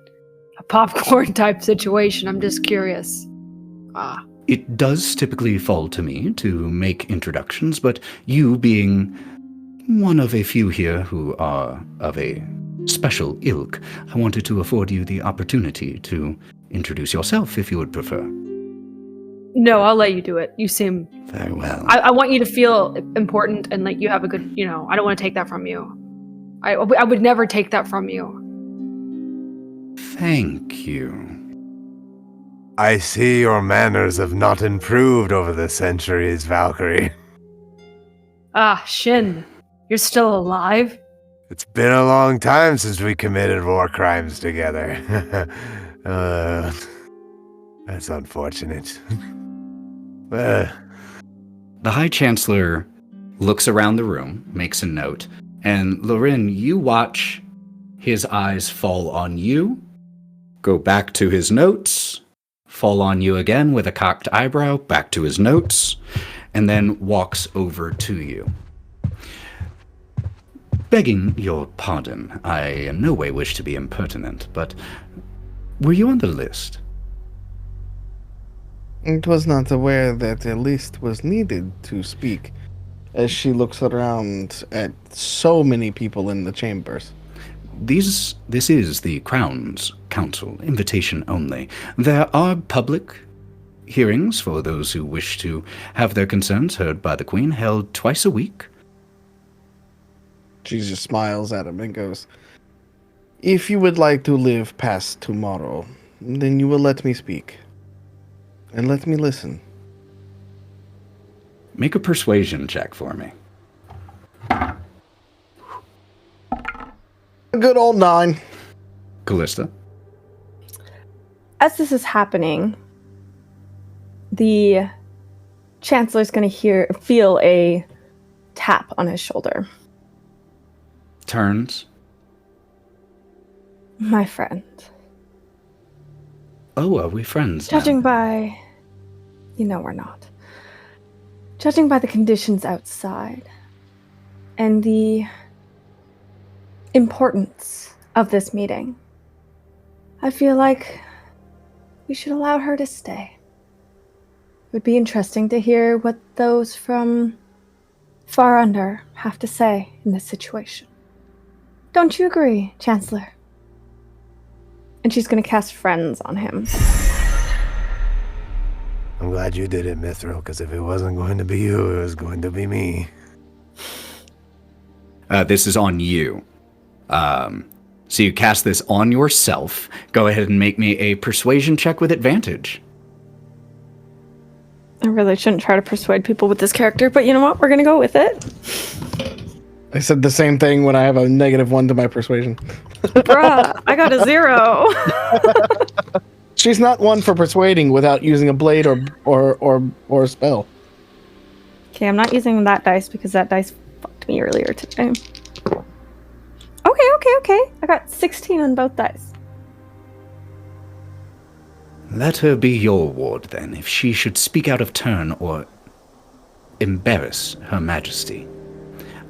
popcorn type situation? I'm just curious. It does typically fall to me to make introductions, but you being one of a few here who are of a special ilk, I wanted to afford you the opportunity to introduce yourself if you would prefer. No, I'll let you do it. You seem... Very well. I want you to feel important and like you have a good, I don't want to take that from you. I would never take that from you. Thank you. I see your manners have not improved over the centuries, Valkerie. Ah, Shin, you're still alive? It's been a long time since we committed war crimes together. That's unfortunate. The High Chancellor looks around the room, makes a note, and Lorwryn, you watch his eyes fall on you, go back to his notes, fall on you again with a cocked eyebrow, back to his notes, and then walks over to you. Begging your pardon, I in no way wish to be impertinent, but were you on the list? It was not aware that a list was needed to speak, as she looks around at so many people in the chambers. This is the Crown's Council, invitation only. There are public hearings for those who wish to have their concerns heard by the Queen, held twice a week. She just smiles at him and goes, "If you would like to live past tomorrow, then you will let me speak. And let me listen." Make a persuasion check for me. A good old 9. Kalista? As this is happening, the Chancellor's going to feel a tap on his shoulder. Turns. My friend. Oh, are we friends now? Judging by... we're not. Judging by the conditions outside and the importance of this meeting, I feel like we should allow her to stay. It would be interesting to hear what those from far under have to say in this situation. Don't you agree, Chancellor? And she's going to cast Friends on him. I'm glad you did it, Mithril, because if it wasn't going to be you, it was going to be me. This is on you. So you cast this on yourself. Go ahead and make me a persuasion check with advantage. I really shouldn't try to persuade people with this character, but you know what? We're going to go with it. I said the same thing when I have a -1 to my persuasion. Bruh, I got a 0. She's not one for persuading without using a blade or a spell. Okay, I'm not using that dice because that dice fucked me earlier today. Okay. I got 16 on both dice. Let her be your ward, then, if she should speak out of turn or embarrass Her Majesty.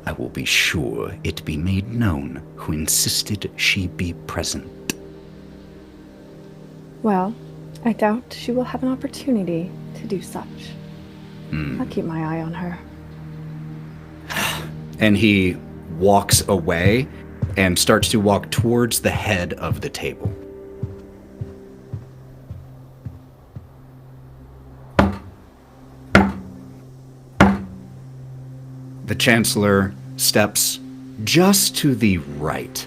I will be sure it be made known who insisted she be present. Well, I doubt she will have an opportunity to do such. I'll keep my eye on her. And he walks away and starts to walk towards the head of the table. The Chancellor steps just to the right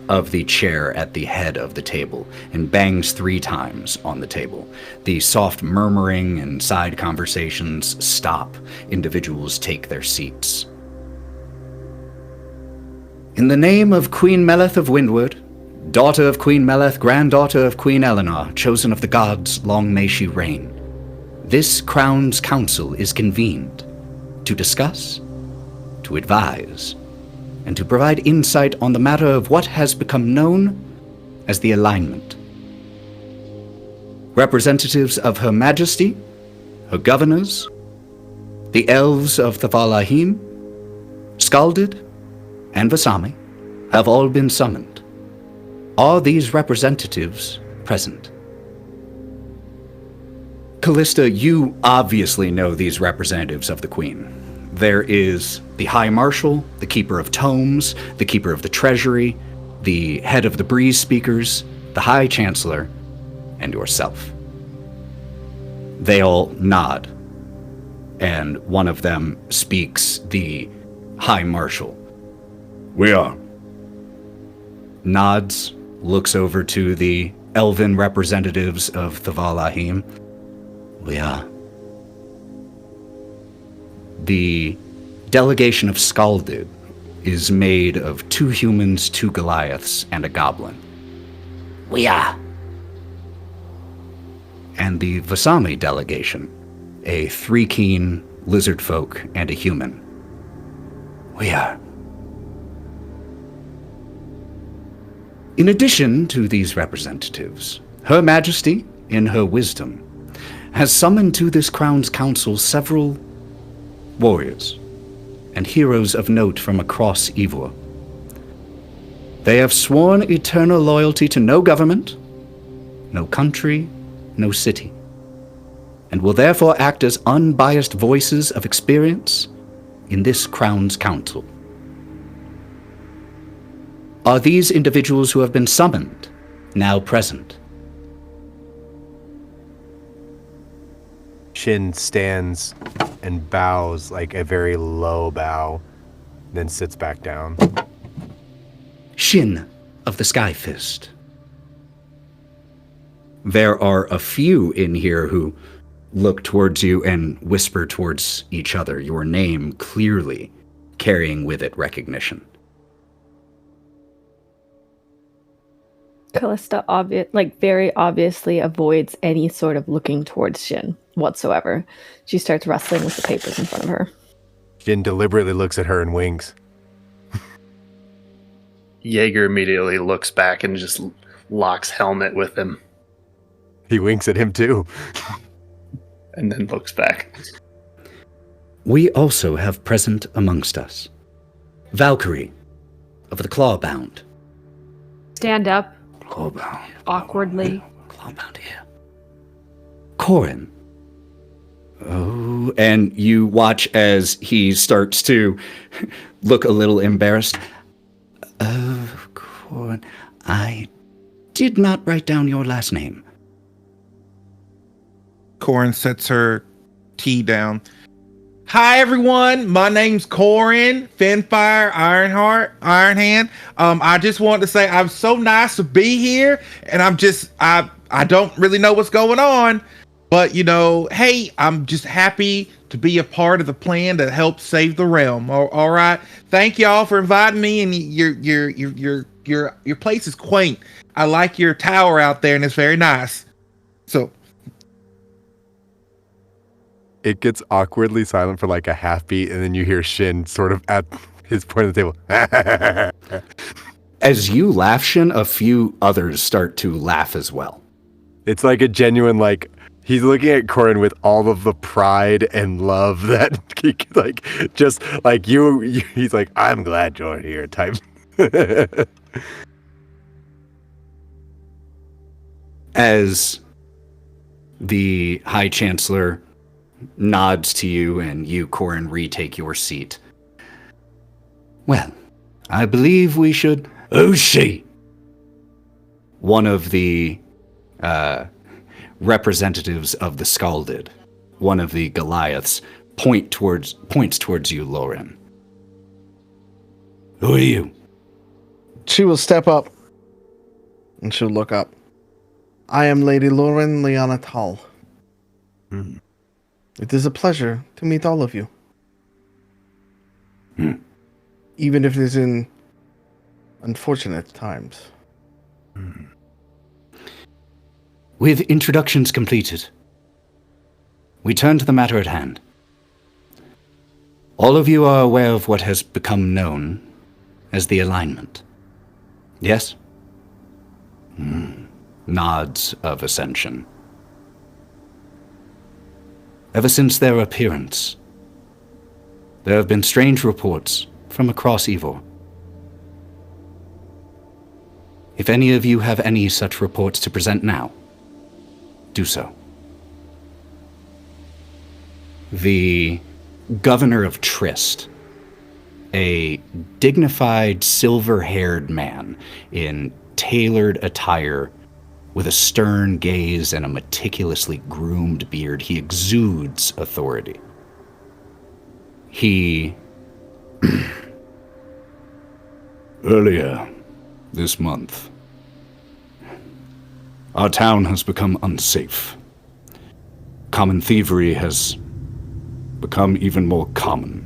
of the chair at the head of the table and bangs 3 times on the table. The soft murmuring and side conversations stop. Individuals take their seats. In the name of Queen Meleth of Windward, daughter of Queen Meleth, granddaughter of Queen Eleanor, chosen of the gods, long may she reign, this Crown's Council is convened to discuss, to advise, and to provide insight on the matter of what has become known as the Alignment. Representatives of Her Majesty, her governors, the elves of the Valahim, Skalded, and Vasami have all been summoned. Are these representatives present? Kalista, you obviously know these representatives of the Queen. There is the High Marshal, the Keeper of Tomes, the Keeper of the Treasury, the head of the Breeze Speakers, the High Chancellor, and yourself. They all nod, and one of them speaks, the High Marshal. We are nods, looks over to the elven representatives of the Valahim. We are. The delegation of Scalded is made of 2 humans, 2 Goliaths, and a goblin. We are. And the Vasami delegation, a 3 keen lizard folk and a human. We are. In addition to these representatives, Her Majesty, in her wisdom, has summoned to this Crown's Council several warriors and heroes of note from across Yvvor. They have sworn eternal loyalty to no government, no country, no city, and will therefore act as unbiased voices of experience in this Crown's Council. Are these individuals who have been summoned now present? Shin stands and bows like a very low bow, then sits back down. Shin of the Sky Fist. There are a few in here who look towards you and whisper towards each other, your name clearly carrying with it recognition. Kalista very obviously avoids any sort of looking towards Shin whatsoever. She starts wrestling with the papers in front of her. Shin deliberately looks at her and winks. Jaeger immediately looks back and just locks helmet with him. He winks at him too. And then looks back. We also have present amongst us Valkerie of the Clawbound. Stand up Clawbound. awkwardly. Clawbound here. Korrin. Oh, and you watch as he starts to look a little embarrassed. Oh, Korrin, I did not write down your last name. Korrin sets her tea down. Hi everyone, my name's Korrin, Finfire, Iron Hand. I just wanted to say I'm so nice to be here, and I don't really know what's going on, but hey, I'm just happy to be a part of the plan that helps save the realm. All right, thank y'all for inviting me, and your place is quaint. I like your tower out there, and it's very nice. So. It gets awkwardly silent for like a half beat, and then you hear Shin sort of at his point of the table. As you laugh, Shin, a few others start to laugh as well. It's like a genuine, like, he's looking at Korrin with all of the pride and love that, like, just like you he's like, I'm glad you're here type. As the High Chancellor nods to you, and you, Korrin, retake your seat. Well, I believe we should... Oh, she! One of the representatives of the Scalded, one of the Goliaths, points towards you, Lorwryn. Who are you? She will step up and she'll look up. I am Lady Lorwryn Liana Tal. It is a pleasure to meet all of you. Even if it is in unfortunate times. With introductions completed, we turn to the matter at hand. All of you are aware of what has become known as the alignment. Yes? Nods of ascension. Ever since their appearance, there have been strange reports from across Yvvor. If any of you have any such reports to present now, do so. The governor of Trist, a dignified silver-haired man in tailored attire with a stern gaze and a meticulously groomed beard, he exudes authority. He... Earlier, this month. Our town has become unsafe. Common thievery has become even more common.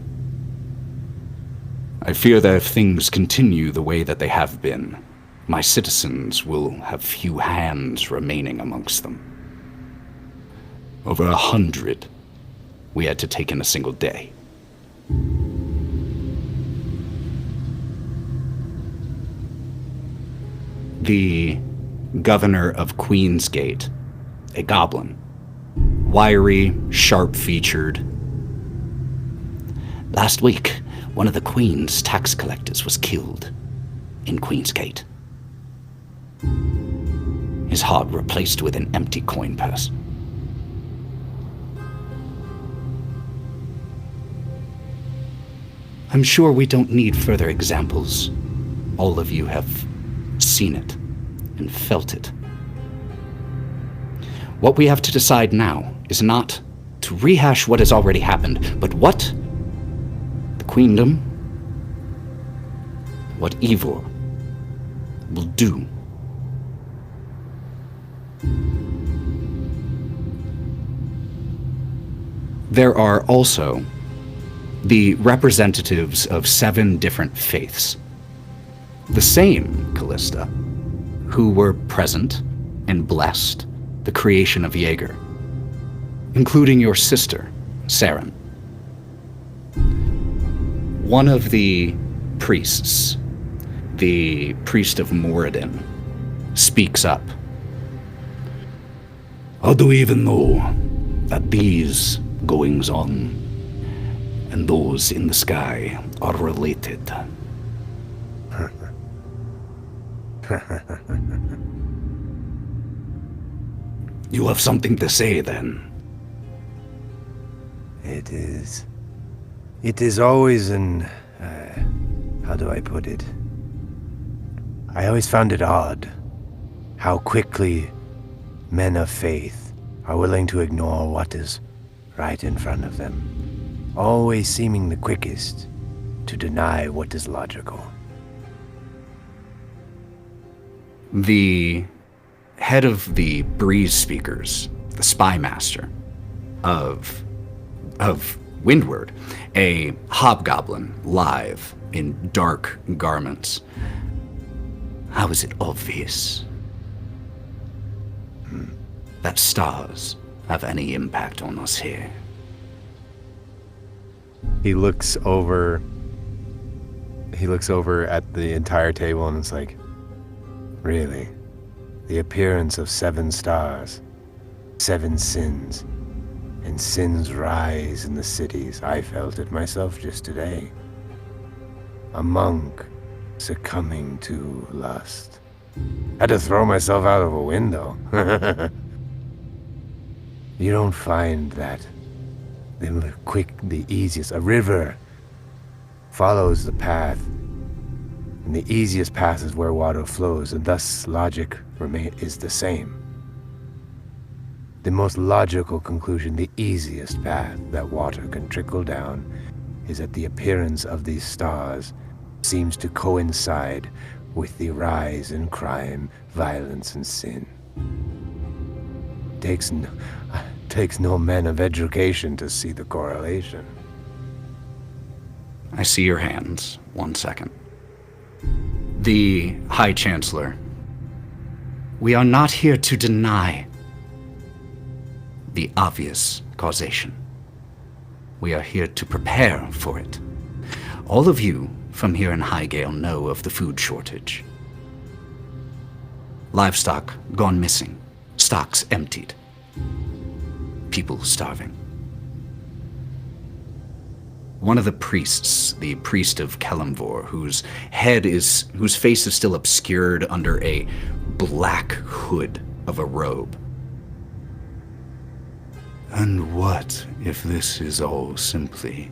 I fear that if things continue the way that they have been, my citizens will have few hands remaining amongst them. Over 100 we had to take in a single day. The governor of Queensgate, a goblin, wiry, sharp-featured. Last week, one of the Queen's tax collectors was killed in Queensgate. His heart replaced with an empty coin purse. I'm sure we don't need further examples. All of you have seen it and felt it. What we have to decide now is not to rehash what has already happened, but what the Queendom, what Yvvor will do. There are also the representatives of 7 different faiths. The same Kalista, who were present and blessed the creation of Jaeger, including your sister, Saren. One of the priests, the priest of Moradin, speaks up. How do we even know that these goings-on and those in the sky are related? You have something to say, then? It is always how do I put it? I always found it odd how quickly men of faith are willing to ignore what is right in front of them, always seeming the quickest to deny what is logical. The head of the Breeze Speakers, the spy master of Windward, a hobgoblin live in dark garments. How is it obvious that stars have any impact on us here? He looks over at the entire table and it's like, Really, the appearance of 7 stars, 7 sins, and sins rise in the cities. I felt it myself just today. A monk succumbing to lust. Had to throw myself out of a window. You don't find that the easiest. A river follows the path, and the easiest path is where water flows, and thus logic is the same. The most logical conclusion, the easiest path that water can trickle down, is that the appearance of these stars seems to coincide with the rise in crime, violence, and sin. Takes no man of education to see the correlation. I see your hands. 1 second. The High Chancellor. We are not here to deny the obvious causation. We are here to prepare for it. All of you from here in Highgale know of the food shortage. Livestock gone missing, stocks emptied, people starving. One of the priests, the priest of Yvvor, whose face is still obscured under a black hood of a robe. And what if this is all simply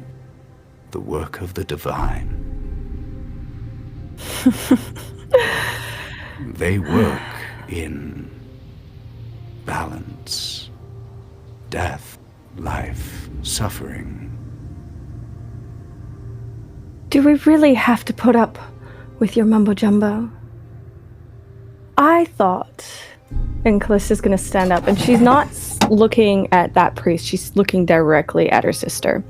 the work of the divine? They work in balance, death, life, suffering. Do we really have to put up with your mumbo-jumbo? I thought, and Kalista's going to stand up, and she's not looking at that priest, she's looking directly at her sister.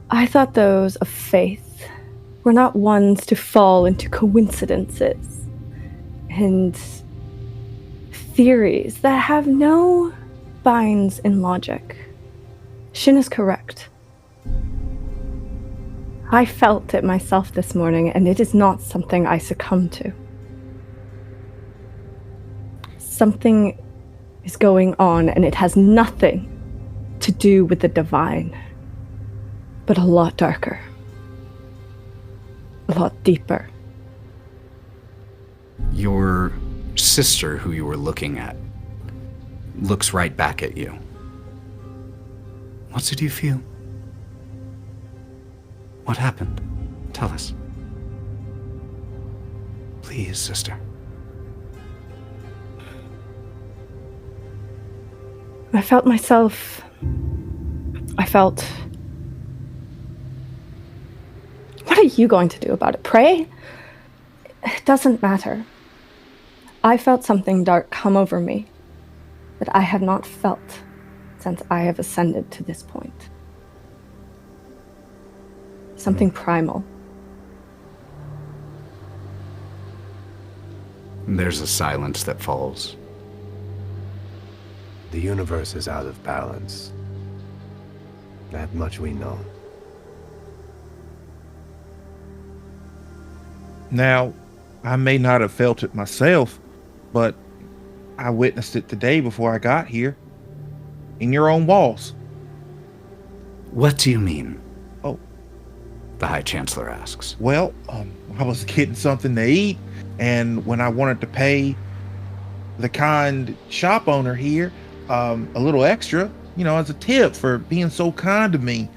I thought those of faith were not ones to fall into coincidences and theories that have no binds in logic. Shin is correct. I felt it myself this morning, and it is not something I succumb to. Something is going on, and it has nothing to do with the divine, but a lot darker, a lot deeper. Your sister, who you were looking at, looks right back at you. What did you feel? What happened? Tell us. Please, sister. I felt what are you going to do about it? Pray? It doesn't matter. I felt something dark come over me that I have not felt since I have ascended to this point. Something primal. There's a silence that falls. The universe is out of balance. That much we know. Now, I may not have felt it myself, but I witnessed it today before I got here. In your own walls. What do you mean? Oh. The High Chancellor asks. Well, I was getting something to eat, and when I wanted to pay the kind shop owner here a little extra, as a tip for being so kind to me,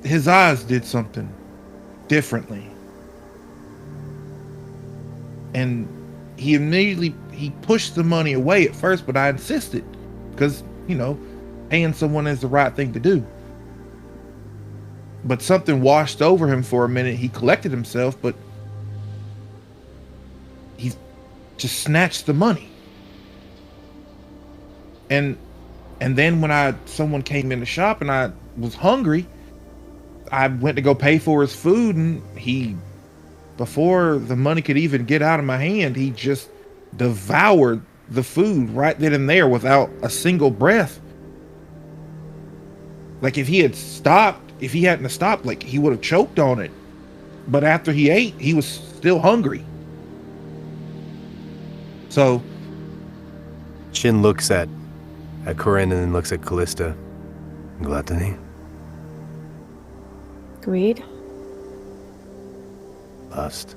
his eyes did something differently. And he pushed the money away at first, but I insisted because, paying someone is the right thing to do. But something washed over him for a minute. He collected himself, but he just snatched the money. And then when someone came in the shop and I was hungry, I went to go pay for his food, and before the money could even get out of my hand, he just devoured the food right then and there without a single breath. Like if he hadn't stopped, like he would have choked on it. But after he ate, he was still hungry. So Shin looks at Korrin and then looks at Kalista. Gluttony? Greed? Lust?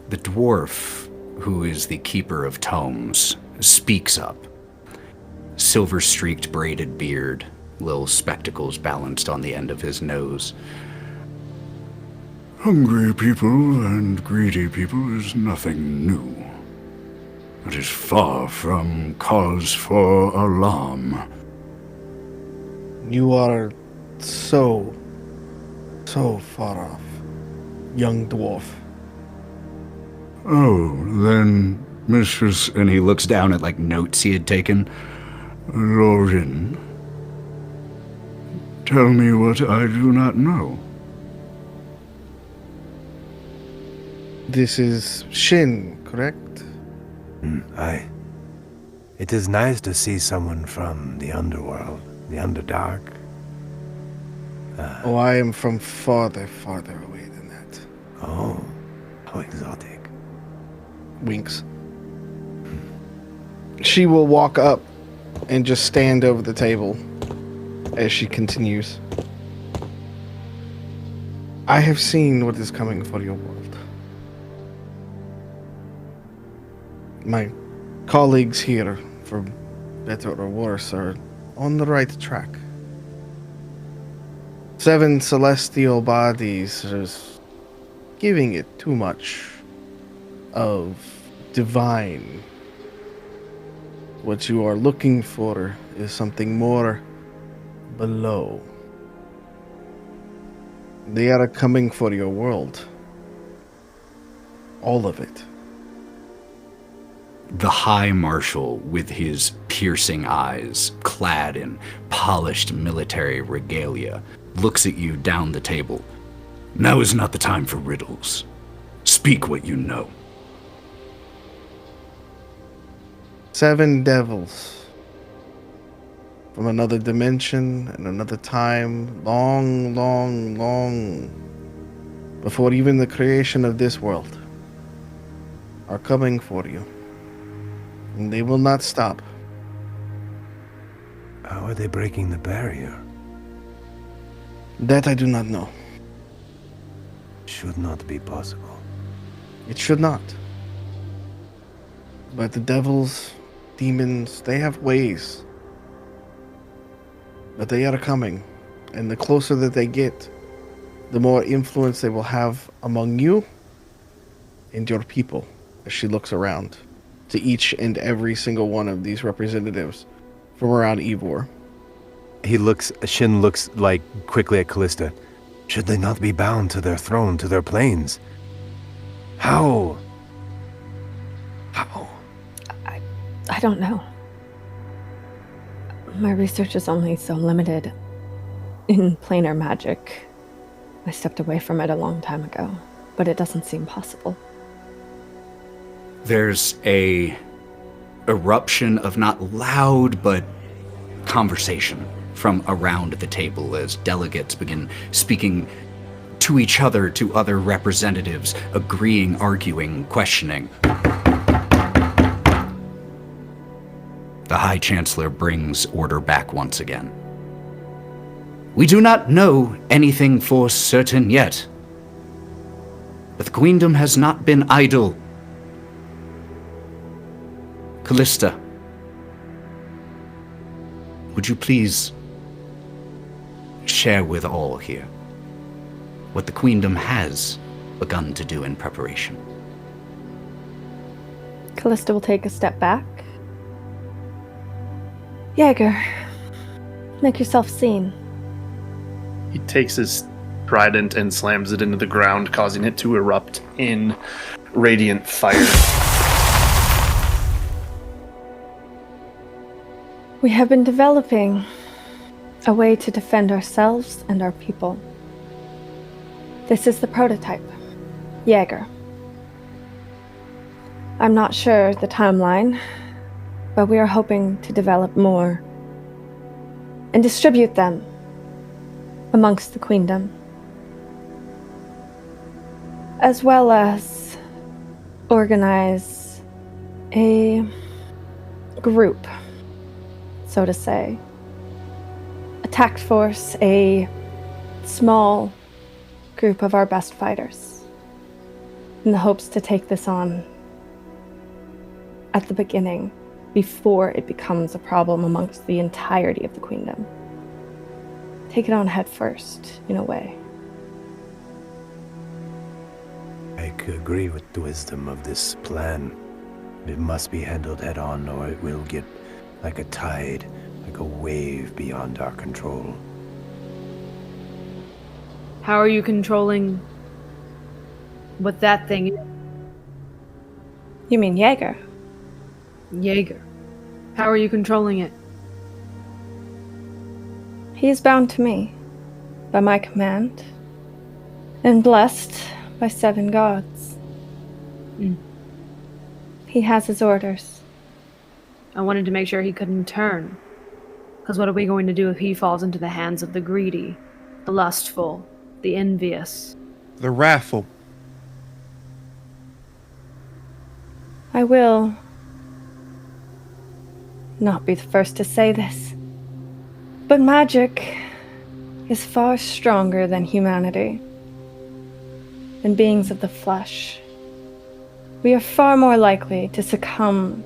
The dwarf, who is the keeper of tomes, speaks up. Silver-streaked braided beard, little spectacles balanced on the end of his nose. Hungry people and greedy people is nothing new. It is far from cause for alarm. You are so far off, young dwarf. Oh, then, Mistress, And he looks down at notes he had taken. Lorwryn, tell me what I do not know. This is Shin, correct? Aye. It is nice to see someone from the underworld, the Underdark. I am from farther away than that. Oh, how exotic. Winks. She will walk up and just stand over the table as she continues. I have seen what is coming for your world. My colleagues here, for better or worse, are on the right track. 7 celestial bodies is giving it too much of divine. What you are looking for is something more below. They are coming for your world. All of it. The High Marshal, with his piercing eyes, clad in polished military regalia, looks at you down the table. Now is not the time for riddles. Speak what you know. 7 devils from another dimension and another time, long, long, long before even the creation of this world, are coming for you. And they will not stop. How are they breaking the barrier? That I do not know. Should not be possible. It should not. But the devils, demons, they have ways. But they are coming. And the closer that they get, the more influence they will have among you and your people. As she looks around to each and every single one of these representatives from around Yvvor. Shin looks like quickly at Kalista. Should they not be bound to their throne, to their planes? How? I don't know. My research is only so limited in planar magic. I stepped away from it a long time ago, but it doesn't seem possible. There's a eruption of not loud, but conversation from around the table as delegates begin speaking to each other, to other representatives, agreeing, arguing, questioning. The High Chancellor brings order back once again. We do not know anything for certain yet, but the Queendom has not been idle. Kalista, would you please share with all here what the Queendom has begun to do in preparation? Kalista will take a step back. Jaeger, make yourself seen. He takes his trident and slams it into the ground, causing it to erupt in radiant fire. We have been developing a way to defend ourselves and our people. This is the prototype, Jaeger. I'm not sure the timeline, but we are hoping to develop more and distribute them amongst the Queendom, as well as organize a group, so to say. A task force, a small group of our best fighters, in the hopes to take this on at the beginning, before it becomes a problem amongst the entirety of the Queendom. Take it on head first, in a way. I could agree with the wisdom of this plan. It must be handled head on, or it will get like a tide, like a wave beyond our control. How are you controlling what that thing is? You mean Jaeger? Jaeger. How are you controlling it? He is bound to me, by my command, and blessed by 7 gods. He has his orders. I wanted to make sure he couldn't turn. Because what are we going to do if he falls into the hands of the greedy, the lustful, the envious? The wrathful. I will not be the first to say this, but magic is far stronger than humanity, than beings of the flesh. We are far more likely to succumb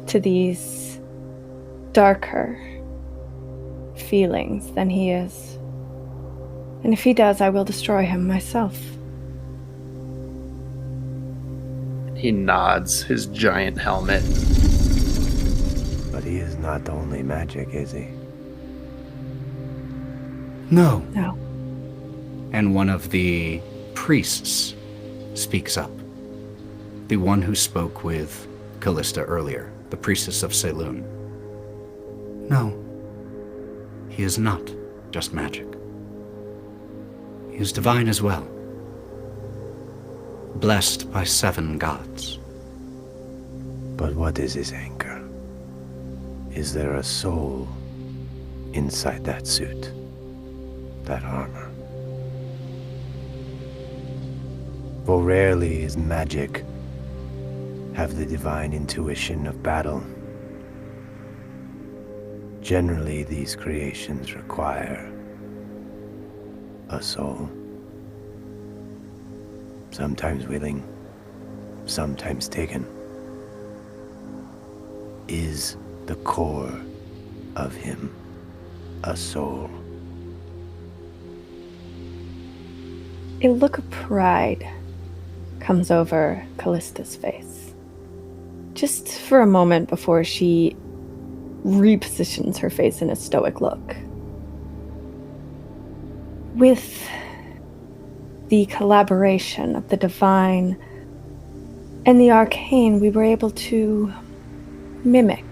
to these darker feelings than he is. And if he does, I will destroy him myself. He nods his giant helmet. But he is not only magic, is he? No. No. And one of the priests speaks up. The one who spoke with Kalista earlier, the priestess of Saloon. No, he is not just magic. He is divine as well, blessed by 7 gods. But what is his anchor? Is there a soul inside that suit, that armor? For rarely is magic have the divine intuition of battle. Generally, these creations require a soul. Sometimes willing, sometimes taken. Is the core of him a soul? A look of pride comes over Kalista's face. Just for a moment before she repositions her face in a stoic look. With the collaboration of the divine and the arcane, we were able to mimic,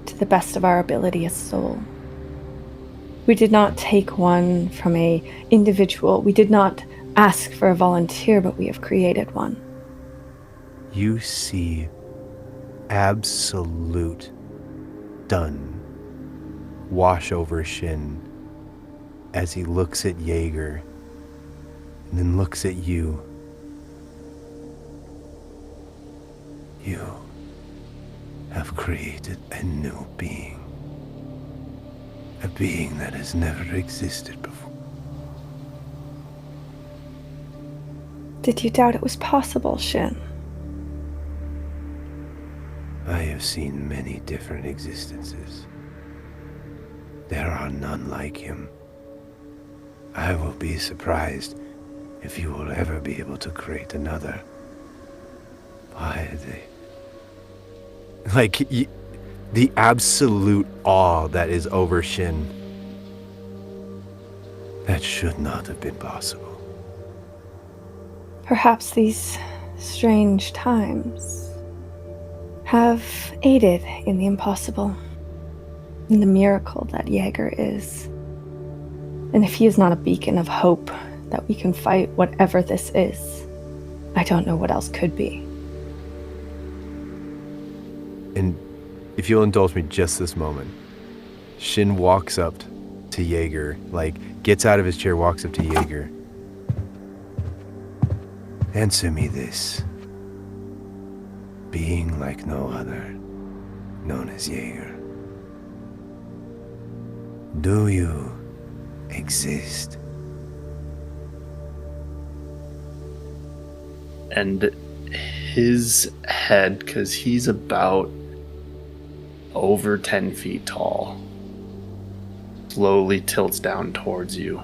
to the best of our ability, a soul. We did not take one from an individual. We did not ask for a volunteer, but we have created one. You see absolute done wash over Shin as he looks at Jaeger and then looks at you. You have created a new being. A being that has never existed before. Did you doubt it was possible, Shin? I have seen many different existences. There are none like him. I will be surprised if you will ever be able to create another. Why the absolute awe that is over Shin. That should not have been possible. Perhaps these strange times have aided in the impossible, in the miracle that Jaeger is. And if he is not a beacon of hope that we can fight whatever this is, I don't know what else could be. And if you'll indulge me just this moment, Shin walks up to Jaeger, gets out of his chair, walks up to Jaeger. Answer me this. Being like no other, known as Jaeger. Do you exist? And his head, because he's about over 10 feet tall, slowly tilts down towards you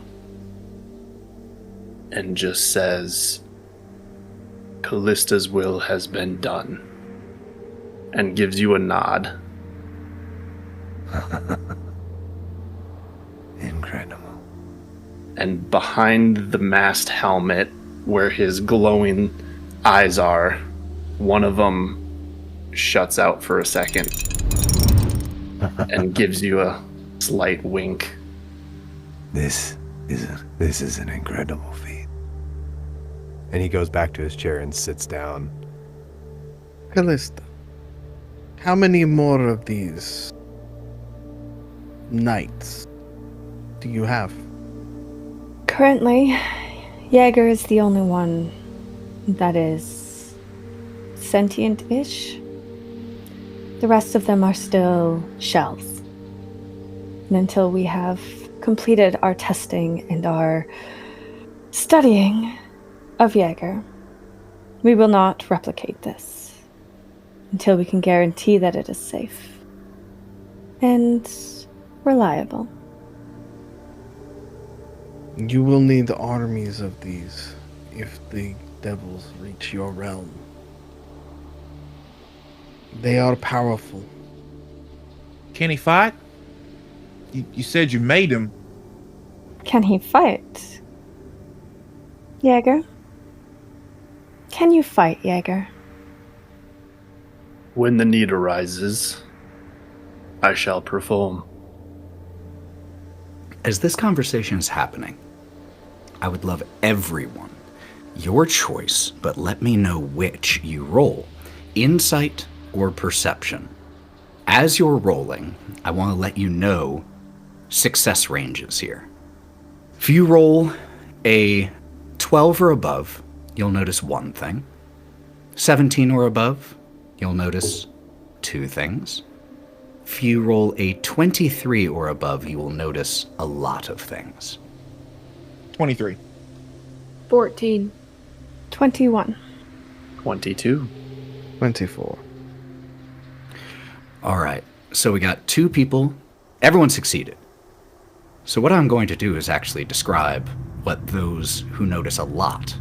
and just says, Kalista's will has been done, and gives you a nod. Incredible. And behind the masked helmet, where his glowing eyes are, one of them shuts out for a second and gives you a slight wink. This is an incredible feat. And he goes back to his chair and sits down. Kalista, how many more of these knights do you have? Currently, Jaeger is the only one that is sentient-ish. The rest of them are still shells. And until we have completed our testing and our studying of Jaeger, we will not replicate this until we can guarantee that it is safe and reliable. You will need armies of these if the devils reach your realm. They are powerful. Can he fight? You said you made him. Can he fight? Jaeger? Can you fight, Jaeger? When the need arises, I shall perform. As this conversation is happening, I would love everyone, your choice, but let me know which you roll, insight or perception. As you're rolling, I want to let you know success ranges here. If you roll a 12 or above, you'll notice one thing. 17 or above, you'll notice two things. If you roll a 23 or above, you will notice a lot of things. 23. 14. 21. 22. 24. All right, so we got two people. Everyone succeeded. So what I'm going to do is actually describe what those who notice a lot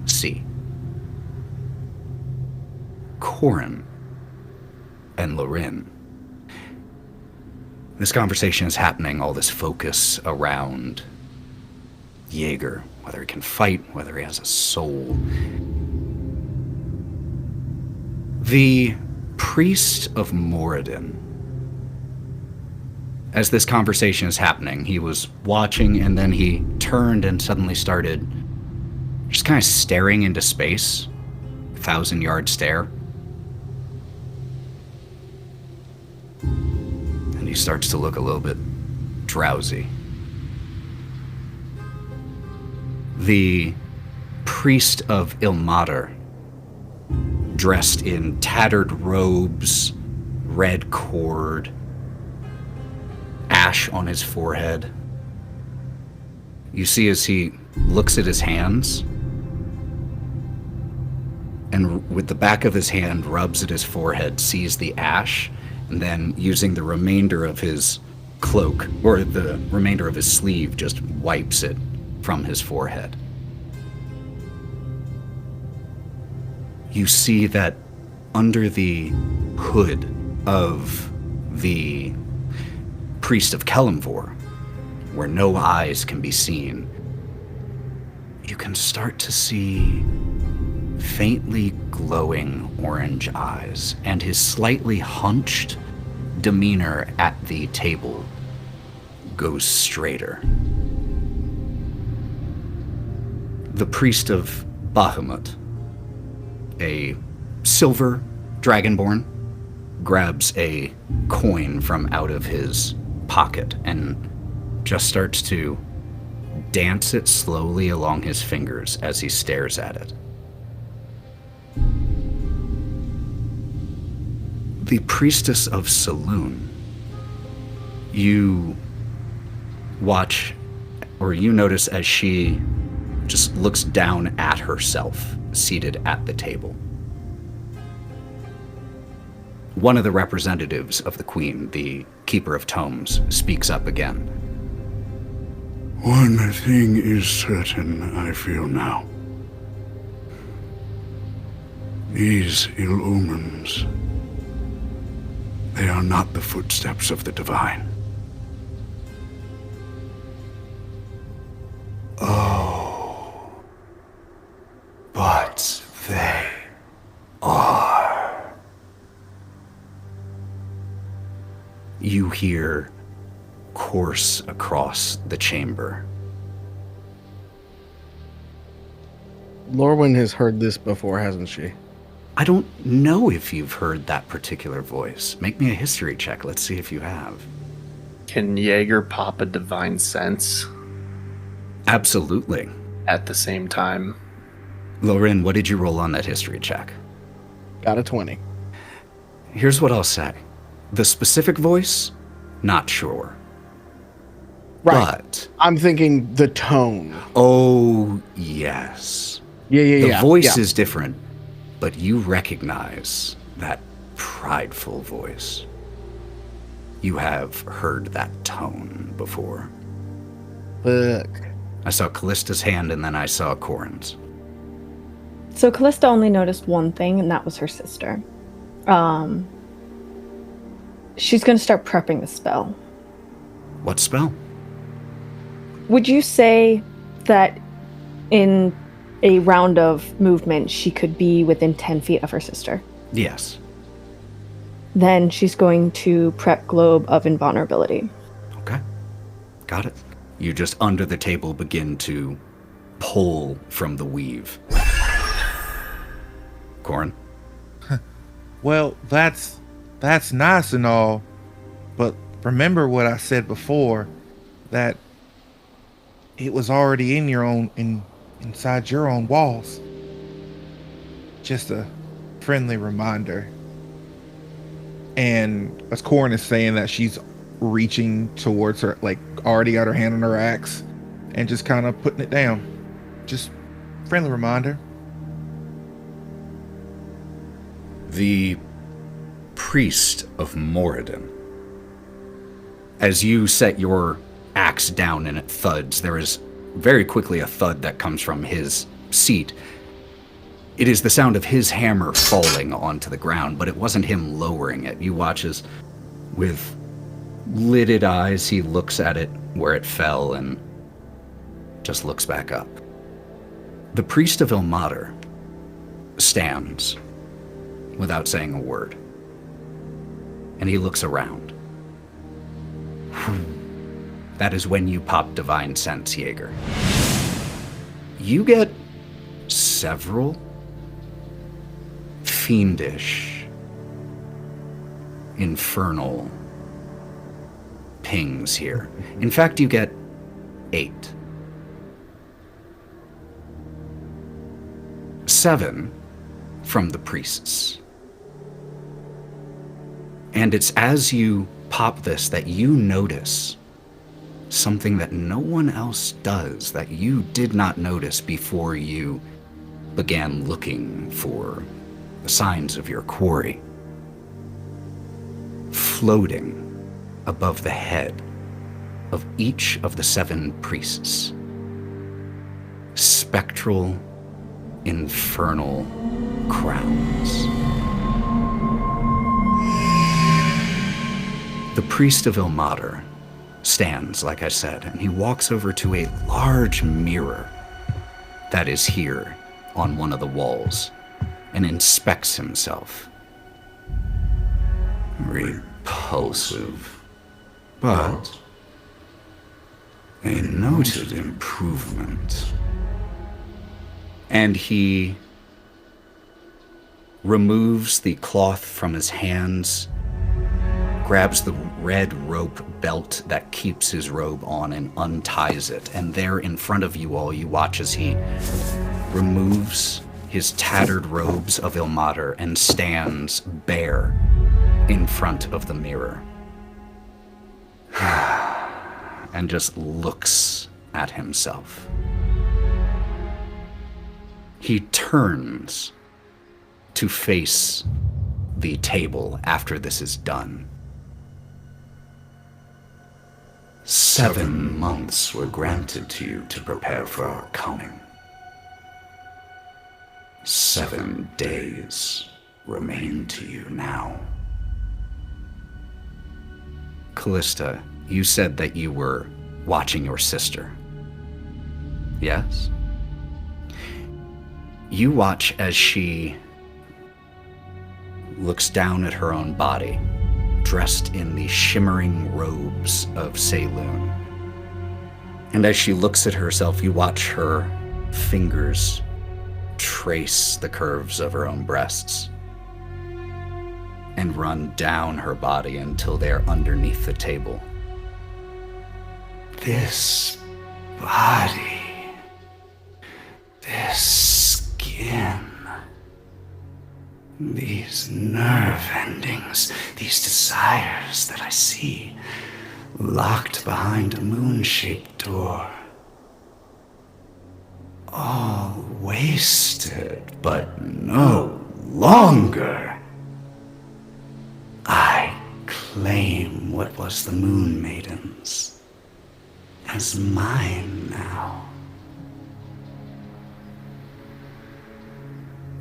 see. Korrin and Lorwryn. This conversation is happening, all this focus around Jaeger, whether he can fight, whether he has a soul. The priest of Moradin. As this conversation is happening, he was watching and then he turned and suddenly started just kind of staring into space. 1,000-yard stare. And he starts to look a little bit drowsy. The priest of Ilmater, dressed in tattered robes, red cord, ash on his forehead. You see as he looks at his hands, and with the back of his hand rubs at his forehead, sees the ash, and then using the remainder of his cloak, or the remainder of his sleeve, just wipes it from his forehead. You see that under the hood of the priest of Yvvor, where no eyes can be seen, you can start to see faintly glowing orange eyes, and his slightly hunched demeanor at the table goes straighter. The priest of Bahamut, a silver dragonborn, grabs a coin from out of his pocket and just starts to dance it slowly along his fingers as he stares at it. The priestess of Saloon, you watch, or you notice as she just looks down at herself, seated at the table. One of the representatives of the Queen, the Keeper of Tomes, speaks up again. One thing is certain, I feel now. These ill omens, they are not the footsteps of the divine. Oh, but they are. You hear course across the chamber. Lorwryn has heard this before, hasn't she? I don't know if you've heard that particular voice. Make me a history check. Let's see if you have. Can Jaeger pop a divine sense Absolutely. at the same time? Lorwryn, what did you roll on that history check? Got a 20. Here's what I'll say. The specific voice, not sure. Right. But, I'm thinking the tone. oh, yes. Yeah. The voice yeah. is different, but you recognize that prideful voice. You have heard that tone before. Fuck. I saw Kalista's hand and then I saw Korrin's. So Kalista only noticed one thing, and that was her sister. She's going to start prepping the spell. What spell? Would you say that in a round of movement, she could be within 10 feet of her sister? Yes. Then she's going to prep Globe of Invulnerability. Okay. Got it. You just under the table begin to pull from the weave. Korrin? Well, that's nice and all, but remember what I said before, that it was already in your own inside your own walls. Just a friendly reminder. And as Korrin is saying that, she's reaching towards her, like already got her hand on her axe and just kind of putting it down. Just friendly reminder. The priest of Moradin. As you set your axe down and it thuds, there is very quickly a thud that comes from his seat. It is the sound of his hammer falling onto the ground, but it wasn't him lowering it. You watch as, with lidded eyes, he looks at it where it fell and just looks back up. The priest of Ilmater stands without saying a word, and he looks around. That is when you pop Divine Sense, Jaeger. You get several fiendish, infernal pings here. In fact, you get 8. 7 from the priests. And it's as you pop this that you notice something that no one else does, that you did not notice before you began looking for the signs of your quarry. Floating above the head of each of the 7 priests, spectral, infernal crowns. The priest of Ilmater stands, like I said, and he walks over to a large mirror that is here on one of the walls and inspects himself. Repulsive, but a noted improvement. And he removes the cloth from his hands, grabs the red rope belt that keeps his robe on and unties it. And there in front of you all, you watch as he removes his tattered robes of Ilmater and stands bare in front of the mirror. And just looks at himself. He turns to face the table after this is done. 7 months were granted to you to prepare for our coming. 7 days remain to you now. Kalista, you said that you were watching your sister. Yes? You watch as she looks down at her own body, dressed in the shimmering robes of Saloon. And as she looks at herself, you watch her fingers trace the curves of her own breasts and run down her body until they're underneath the table. This body, this skin, these nerve endings, these desires that I see locked behind a moon-shaped door. All wasted, but no longer. I claim what was the Moon Maiden's as mine now.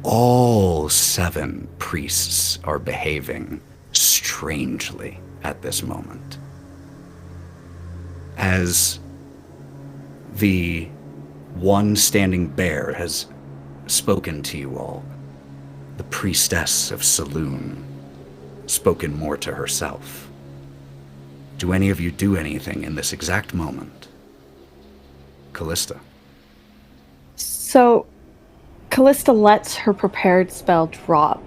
All 7 priests are behaving strangely at this moment. As the one standing bare has spoken to you all, the priestess of Saloon spoken more to herself. Do any of you do anything in this exact moment? Kalista. So, Kalista lets her prepared spell drop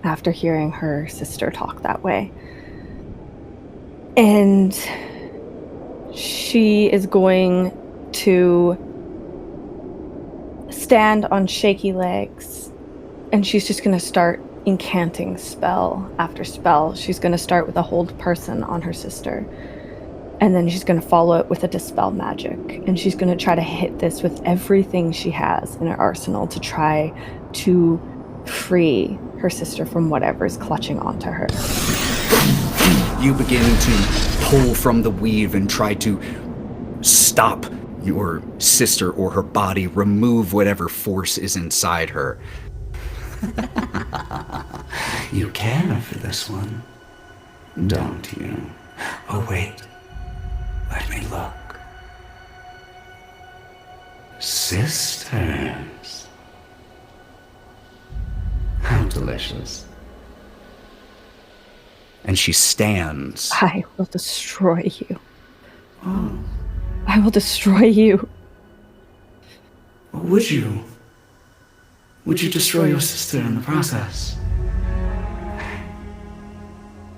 after hearing her sister talk that way. And she is going to stand on shaky legs, and she's just going to start incanting spell after spell. She's going to start with a hold person on her sister, and then she's going to follow it with a dispel magic, and she's going to try to hit this with everything she has in her arsenal to try to free her sister from whatever is clutching onto her. You begin to pull from the weave and try to stop your sister or her body, remove whatever force is inside her. You care for this one, don't you? Oh, wait. Let me look. Sisters. How delicious. And she stands. I will destroy you. Oh. I will destroy you. Would you? Would you destroy your sister in the process?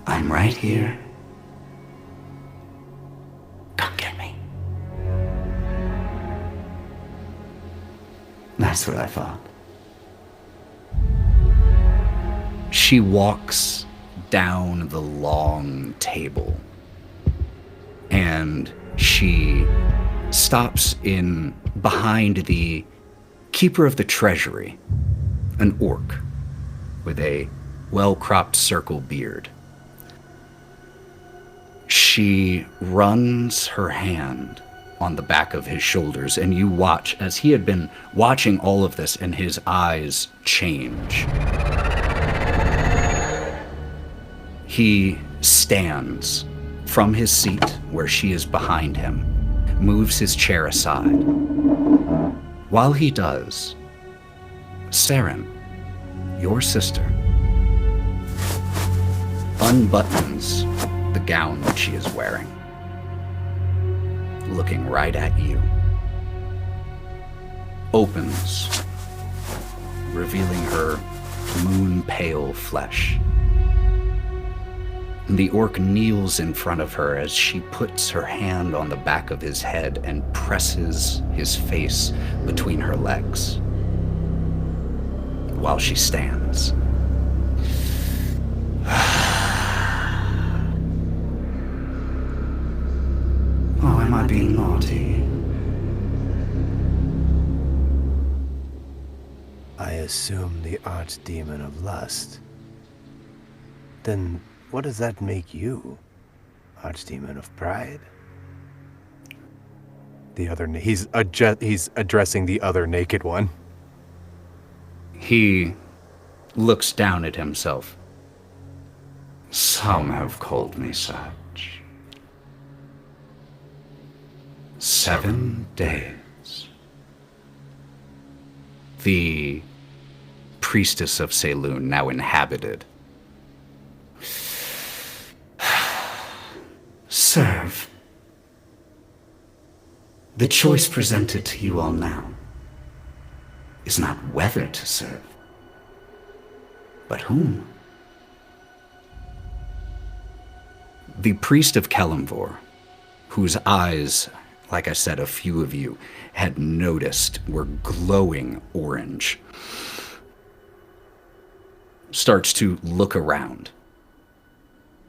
I'm right here. Come get me. That's what I thought. She walks down the long table, and she stops in behind the keeper of the treasury, an orc with a well-cropped circle beard. She runs her hand on the back of his shoulders, and you watch as he had been watching all of this, and his eyes change. He stands from his seat where she is behind him, moves his chair aside. While he does, Saren, your sister, unbuttons the gown that she is wearing, looking right at you, opens, revealing her moon-pale flesh. The orc kneels in front of her as she puts her hand on the back of his head and presses his face between her legs while she stands. Oh, am I being naughty? I assume the archdemon of lust. Then what does that make you? Archdemon of pride? He's addressing the other naked one. He looks down at himself. Some have called me such. 7 days. The priestess of Saloon now inhabited. Serve. The choice presented to you all now is not whether to serve, but whom. The priest of Yvvor, whose eyes, like I said, a few of you had noticed were glowing orange, starts to look around,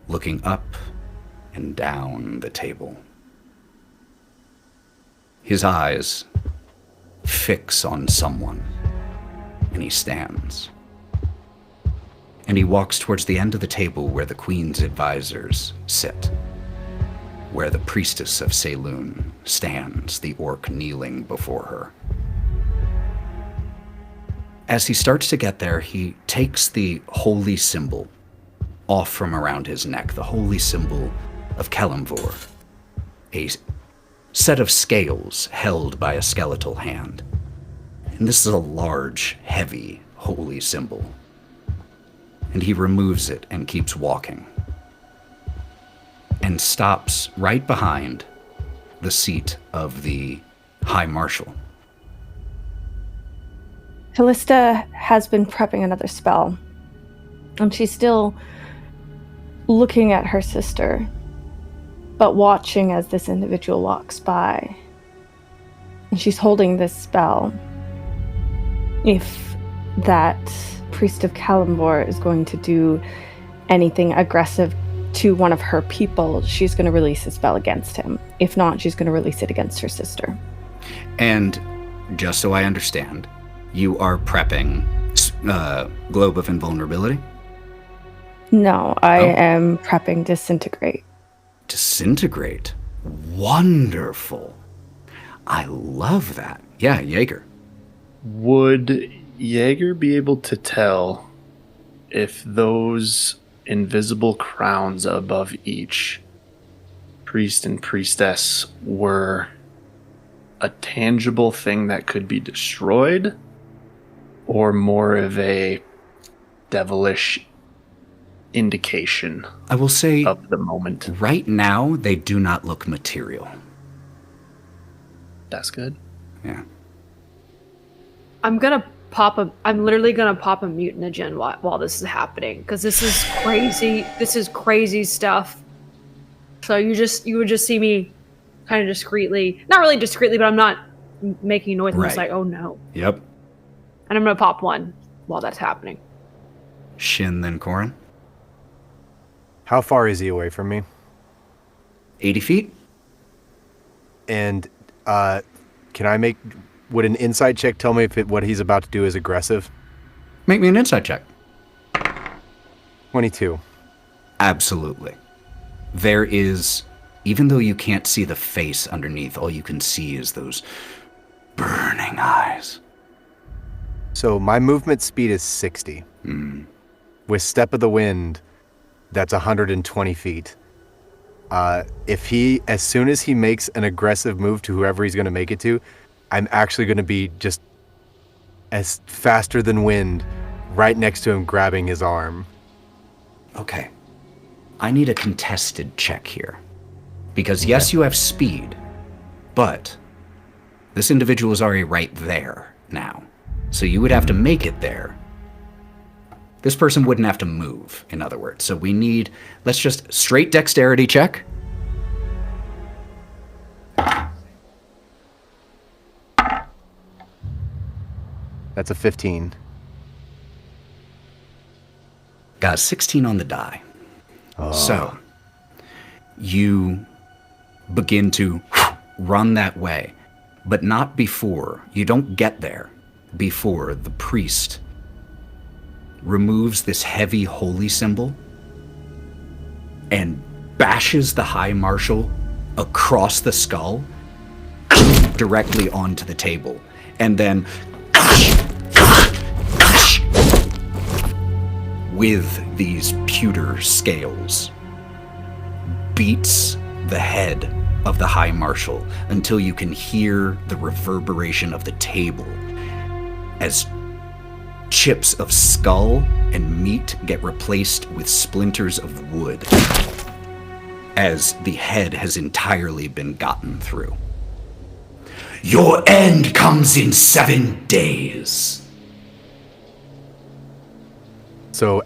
looking up and down the table. His eyes fix on someone, and he stands. And he walks towards the end of the table where the Queen's advisors sit, where the priestess of Saloon stands, the orc kneeling before her. As he starts to get there, he takes the holy symbol off from around his neck, the holy symbol of Yvvor, a set of scales held by a skeletal hand. And this is a large, heavy, holy symbol. and he removes it and keeps walking. And stops right behind the seat of the High Marshal. Kalista has been prepping another spell, and she's still looking at her sister, but watching as this individual walks by. And she's holding this spell. If that priest of Kalimvor is going to do anything aggressive to one of her people, she's going to release a spell against him. If not, she's going to release it against her sister. And just so I understand, you are prepping Globe of Invulnerability? No, I am prepping Disintegrate. Disintegrate? Wonderful. I love that. Yeah, Jaeger. Would Jaeger be able to tell if those invisible crowns above each priest and priestess were a tangible thing that could be destroyed, or more of a devilish indication I will say of the moment? Right now, they do not look material. That's good. Yeah. I'm literally gonna pop a mutagen while this is happening, because this is crazy. This is crazy stuff. So you would just see me kind of discreetly, not really discreetly, but I'm not making noise. I'm just like, oh no. Yep. And I'm gonna pop one while that's happening. Shin, then Korrin. How far is he away from me? 80 feet. And would an insight check tell me if what he's about to do is aggressive? Make me an insight check. 22. Absolutely. There is, even though you can't see the face underneath, all you can see is those burning eyes. So my movement speed is 60. With Step of the Wind, that's 120 feet. As soon as he makes an aggressive move to whoever he's going to make it to, I'm actually going to be just as faster than wind right next to him, grabbing his arm. Okay. I need a contested check here. Because yes, you have speed, but this individual is already right there now. So you would have to make it there. This person wouldn't have to move, in other words. So let's just straight dexterity check. That's a 15. Got a 16 on the die. So you begin to run that way, but not before. You don't get there before the priest removes this heavy holy symbol and bashes the High Marshal across the skull directly onto the table. And then with these pewter scales beats the head of the High Marshal until you can hear the reverberation of the table as chips of skull and meat get replaced with splinters of wood as the head has entirely been gotten through. Your end comes in 7 days. So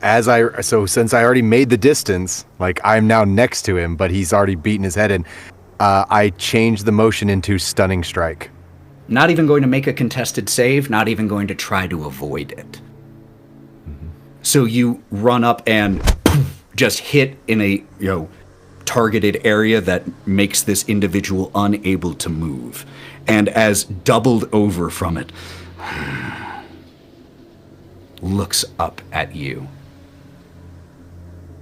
since I already made the distance, like I'm now next to him, but he's already beaten his head in, I changed the motion into Stunning Strike. Not even going to make a contested save, not even going to try to avoid it. So you run up and just hit in a targeted area that makes this individual unable to move. And as doubled over from it, looks up at you.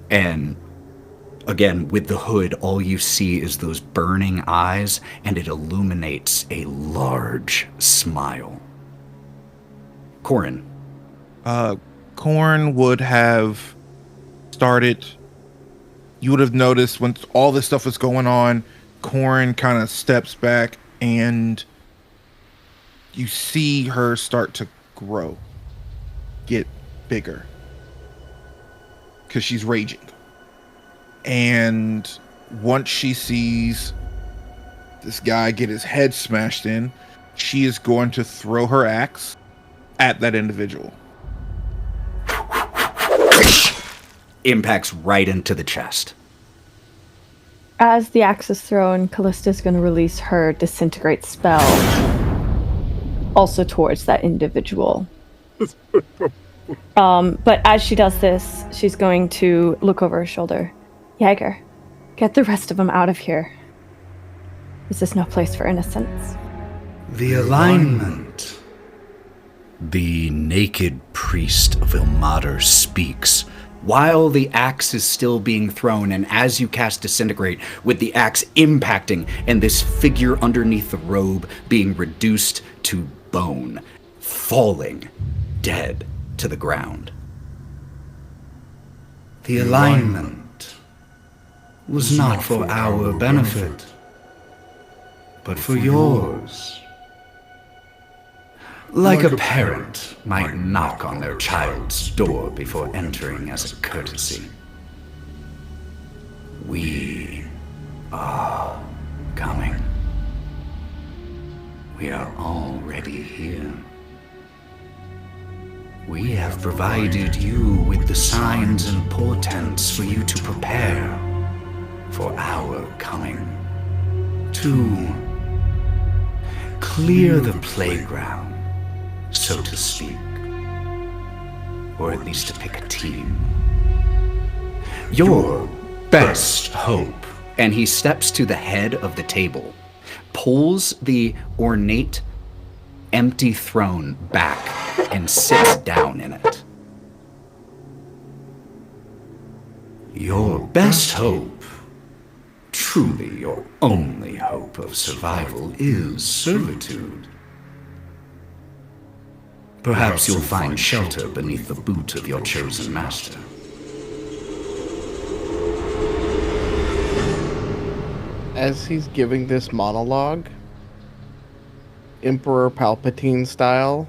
And again, with the hood, all you see is those burning eyes, and it illuminates a large smile. Korrin. Korrin would have started. You would have noticed when all this stuff was going on, Korrin kind of steps back, and you see her start to grow, get bigger. because she's raging. And once she sees this guy get his head smashed in, she is going to throw her axe at that individual. Impacts right into the chest. As the axe is thrown, Kalista's going to release her disintegrate spell, also towards that individual. But as she does this, she's going to look over her shoulder. Jaeger, get the rest of them out of here. This is no place for innocents. The alignment. The naked priest of Ilmater speaks, while the axe is still being thrown, and as you cast Disintegrate, with the axe impacting, and this figure underneath the robe being reduced to bone, falling dead to the ground. The alignment was not for our benefit, but for yours. Like a parent might knock on their child's door before entering as a courtesy. We are coming. We are already here. We have provided you with the signs and portents for you to prepare for our coming. To clear the playground, so to speak. Or at least to pick a team. Your best hope. And he steps to the head of the table, pulls the ornate, empty throne back, and sits down in it. Your best hope, truly your only hope of survival, is servitude. Perhaps you'll find shelter beneath the boot of your chosen master. As he's giving this monologue, Emperor Palpatine style,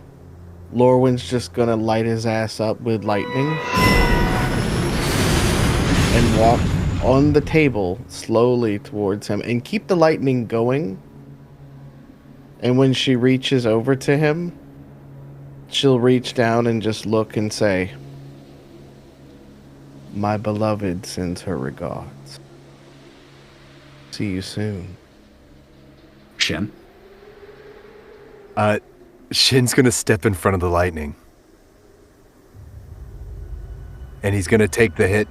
Lorwryn's just gonna light his ass up with lightning and walk on the table slowly towards him and keep the lightning going. And when she reaches over to him, she'll reach down and just look and say, "My beloved sends her regards. See you soon." Shin? Shin's gonna step in front of the lightning. And he's gonna take the hit.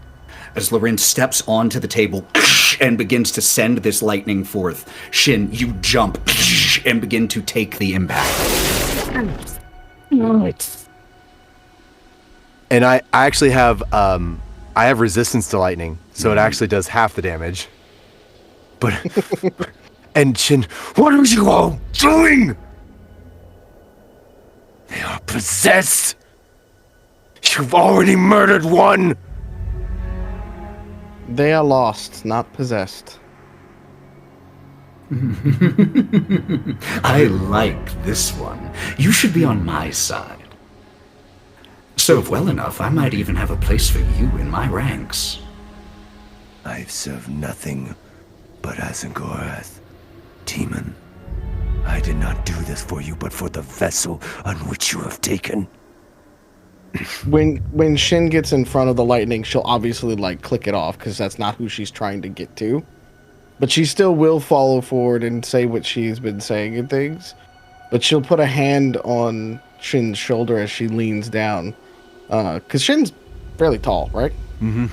As Lorwryn steps onto the table and begins to send this lightning forth, Shin, you jump and begin to take the impact. And I actually have I have resistance to lightning, so it actually does half the damage. But and Shin, what are you all doing? They are possessed. You've already murdered one. They are lost, not possessed. I like this one. You should be on my side. Serve well enough, I might even have a place for you in my ranks. I've served nothing but Azengorath, demon. I did not do this for you, but for the vessel on which you have taken. When Shin gets in front of the lightning, she'll obviously like click it off because that's not who she's trying to get to. But she still will follow forward and say what she's been saying and things. But she'll put a hand on Shin's shoulder as she leans down. Because Shin's fairly tall, right? Mm-hmm.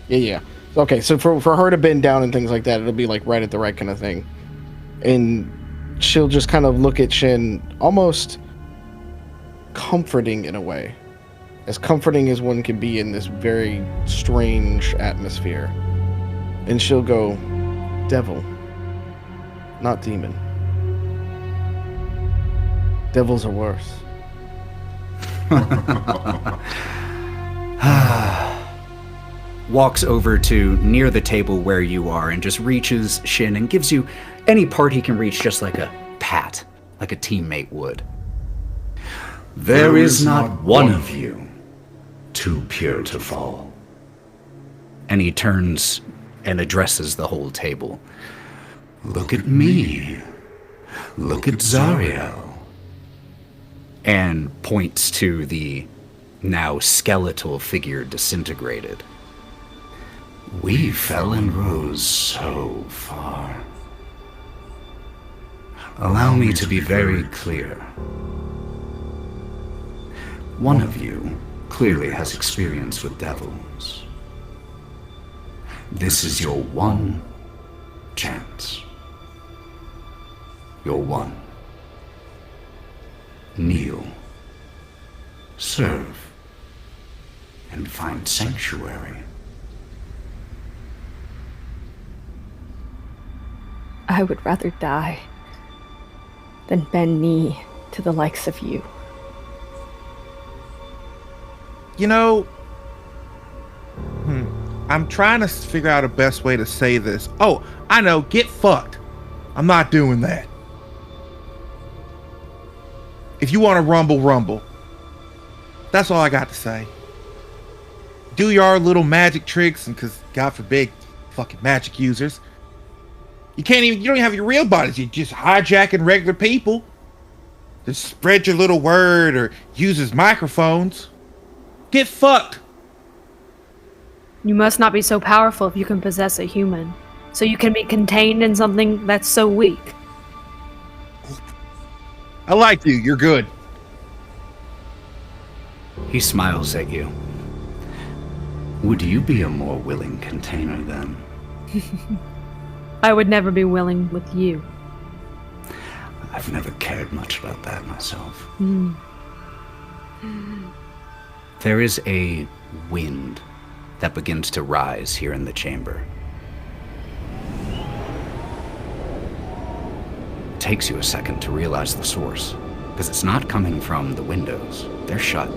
Yeah. Okay, so for her to bend down and things like that, it'll be like right at the right kind of thing. And she'll just kind of look at Shin, almost comforting in a way. As comforting as one can be in this very strange atmosphere. And she'll go, "Devil, not demon. Devils are worse." Walks over to near the table where you are and just reaches Shin and gives you any part he can reach, just like a pat, like a teammate would. There is not one of you too pure to fall. And he turns and addresses the whole table. Look at me. Look at Zariel. And points to the now skeletal figure disintegrated. We fell and rose so far. Allow me to be very clear. One of you clearly has experience with devils. This is your one chance. Your one. Kneel. Serve. And find sanctuary. I would rather die than bend knee to the likes of you. You know, I'm trying to figure out a best way to say this. Oh, I know, get fucked. I'm not doing that. If you want to rumble, rumble. That's all I got to say. Do your little magic tricks, and because God forbid, fucking magic users. You don't even have your real bodies. You're just hijacking regular people. Just spread your little word or uses microphones. Get fucked. You must not be so powerful if you can possess a human. So you can be contained in something that's so weak. I like you. You're good. He smiles at you. Would you be a more willing container then? I would never be willing with you. I've never cared much about that myself. There is a wind that begins to rise here in the chamber. It takes you a second to realize the source, because it's not coming from the windows. They're shut.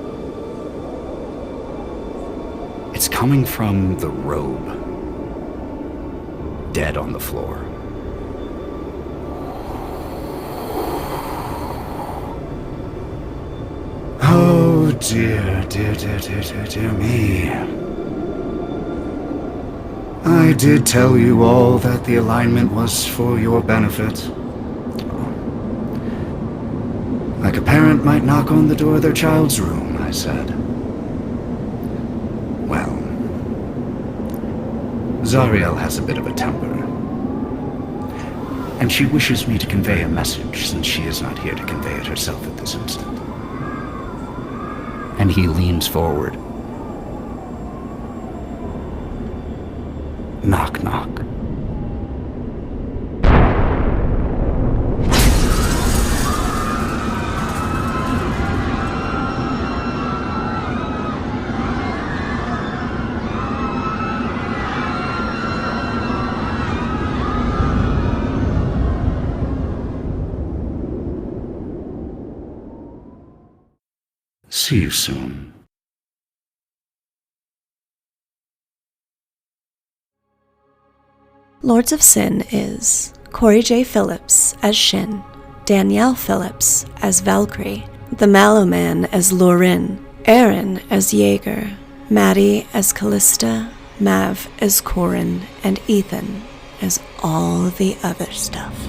It's coming from the robe, dead on the floor. Oh dear, dear me. I did tell you all that the alignment was for your benefit. Like a parent might knock on the door of their child's room, I said. Well, Zariel has a bit of a temper. And she wishes me to convey a message since she is not here to convey it herself at this instant. And he leans forward. Knock, knock. See you soon. Lords of Sin is Cory J. Phillips as Shin, Danielle Phillips as Valkerie, TheMalloMan as Lorwryn, Aaron as Jaeger, Matty as Kalista, Mav as Korrin, and Ethan as all the other stuff.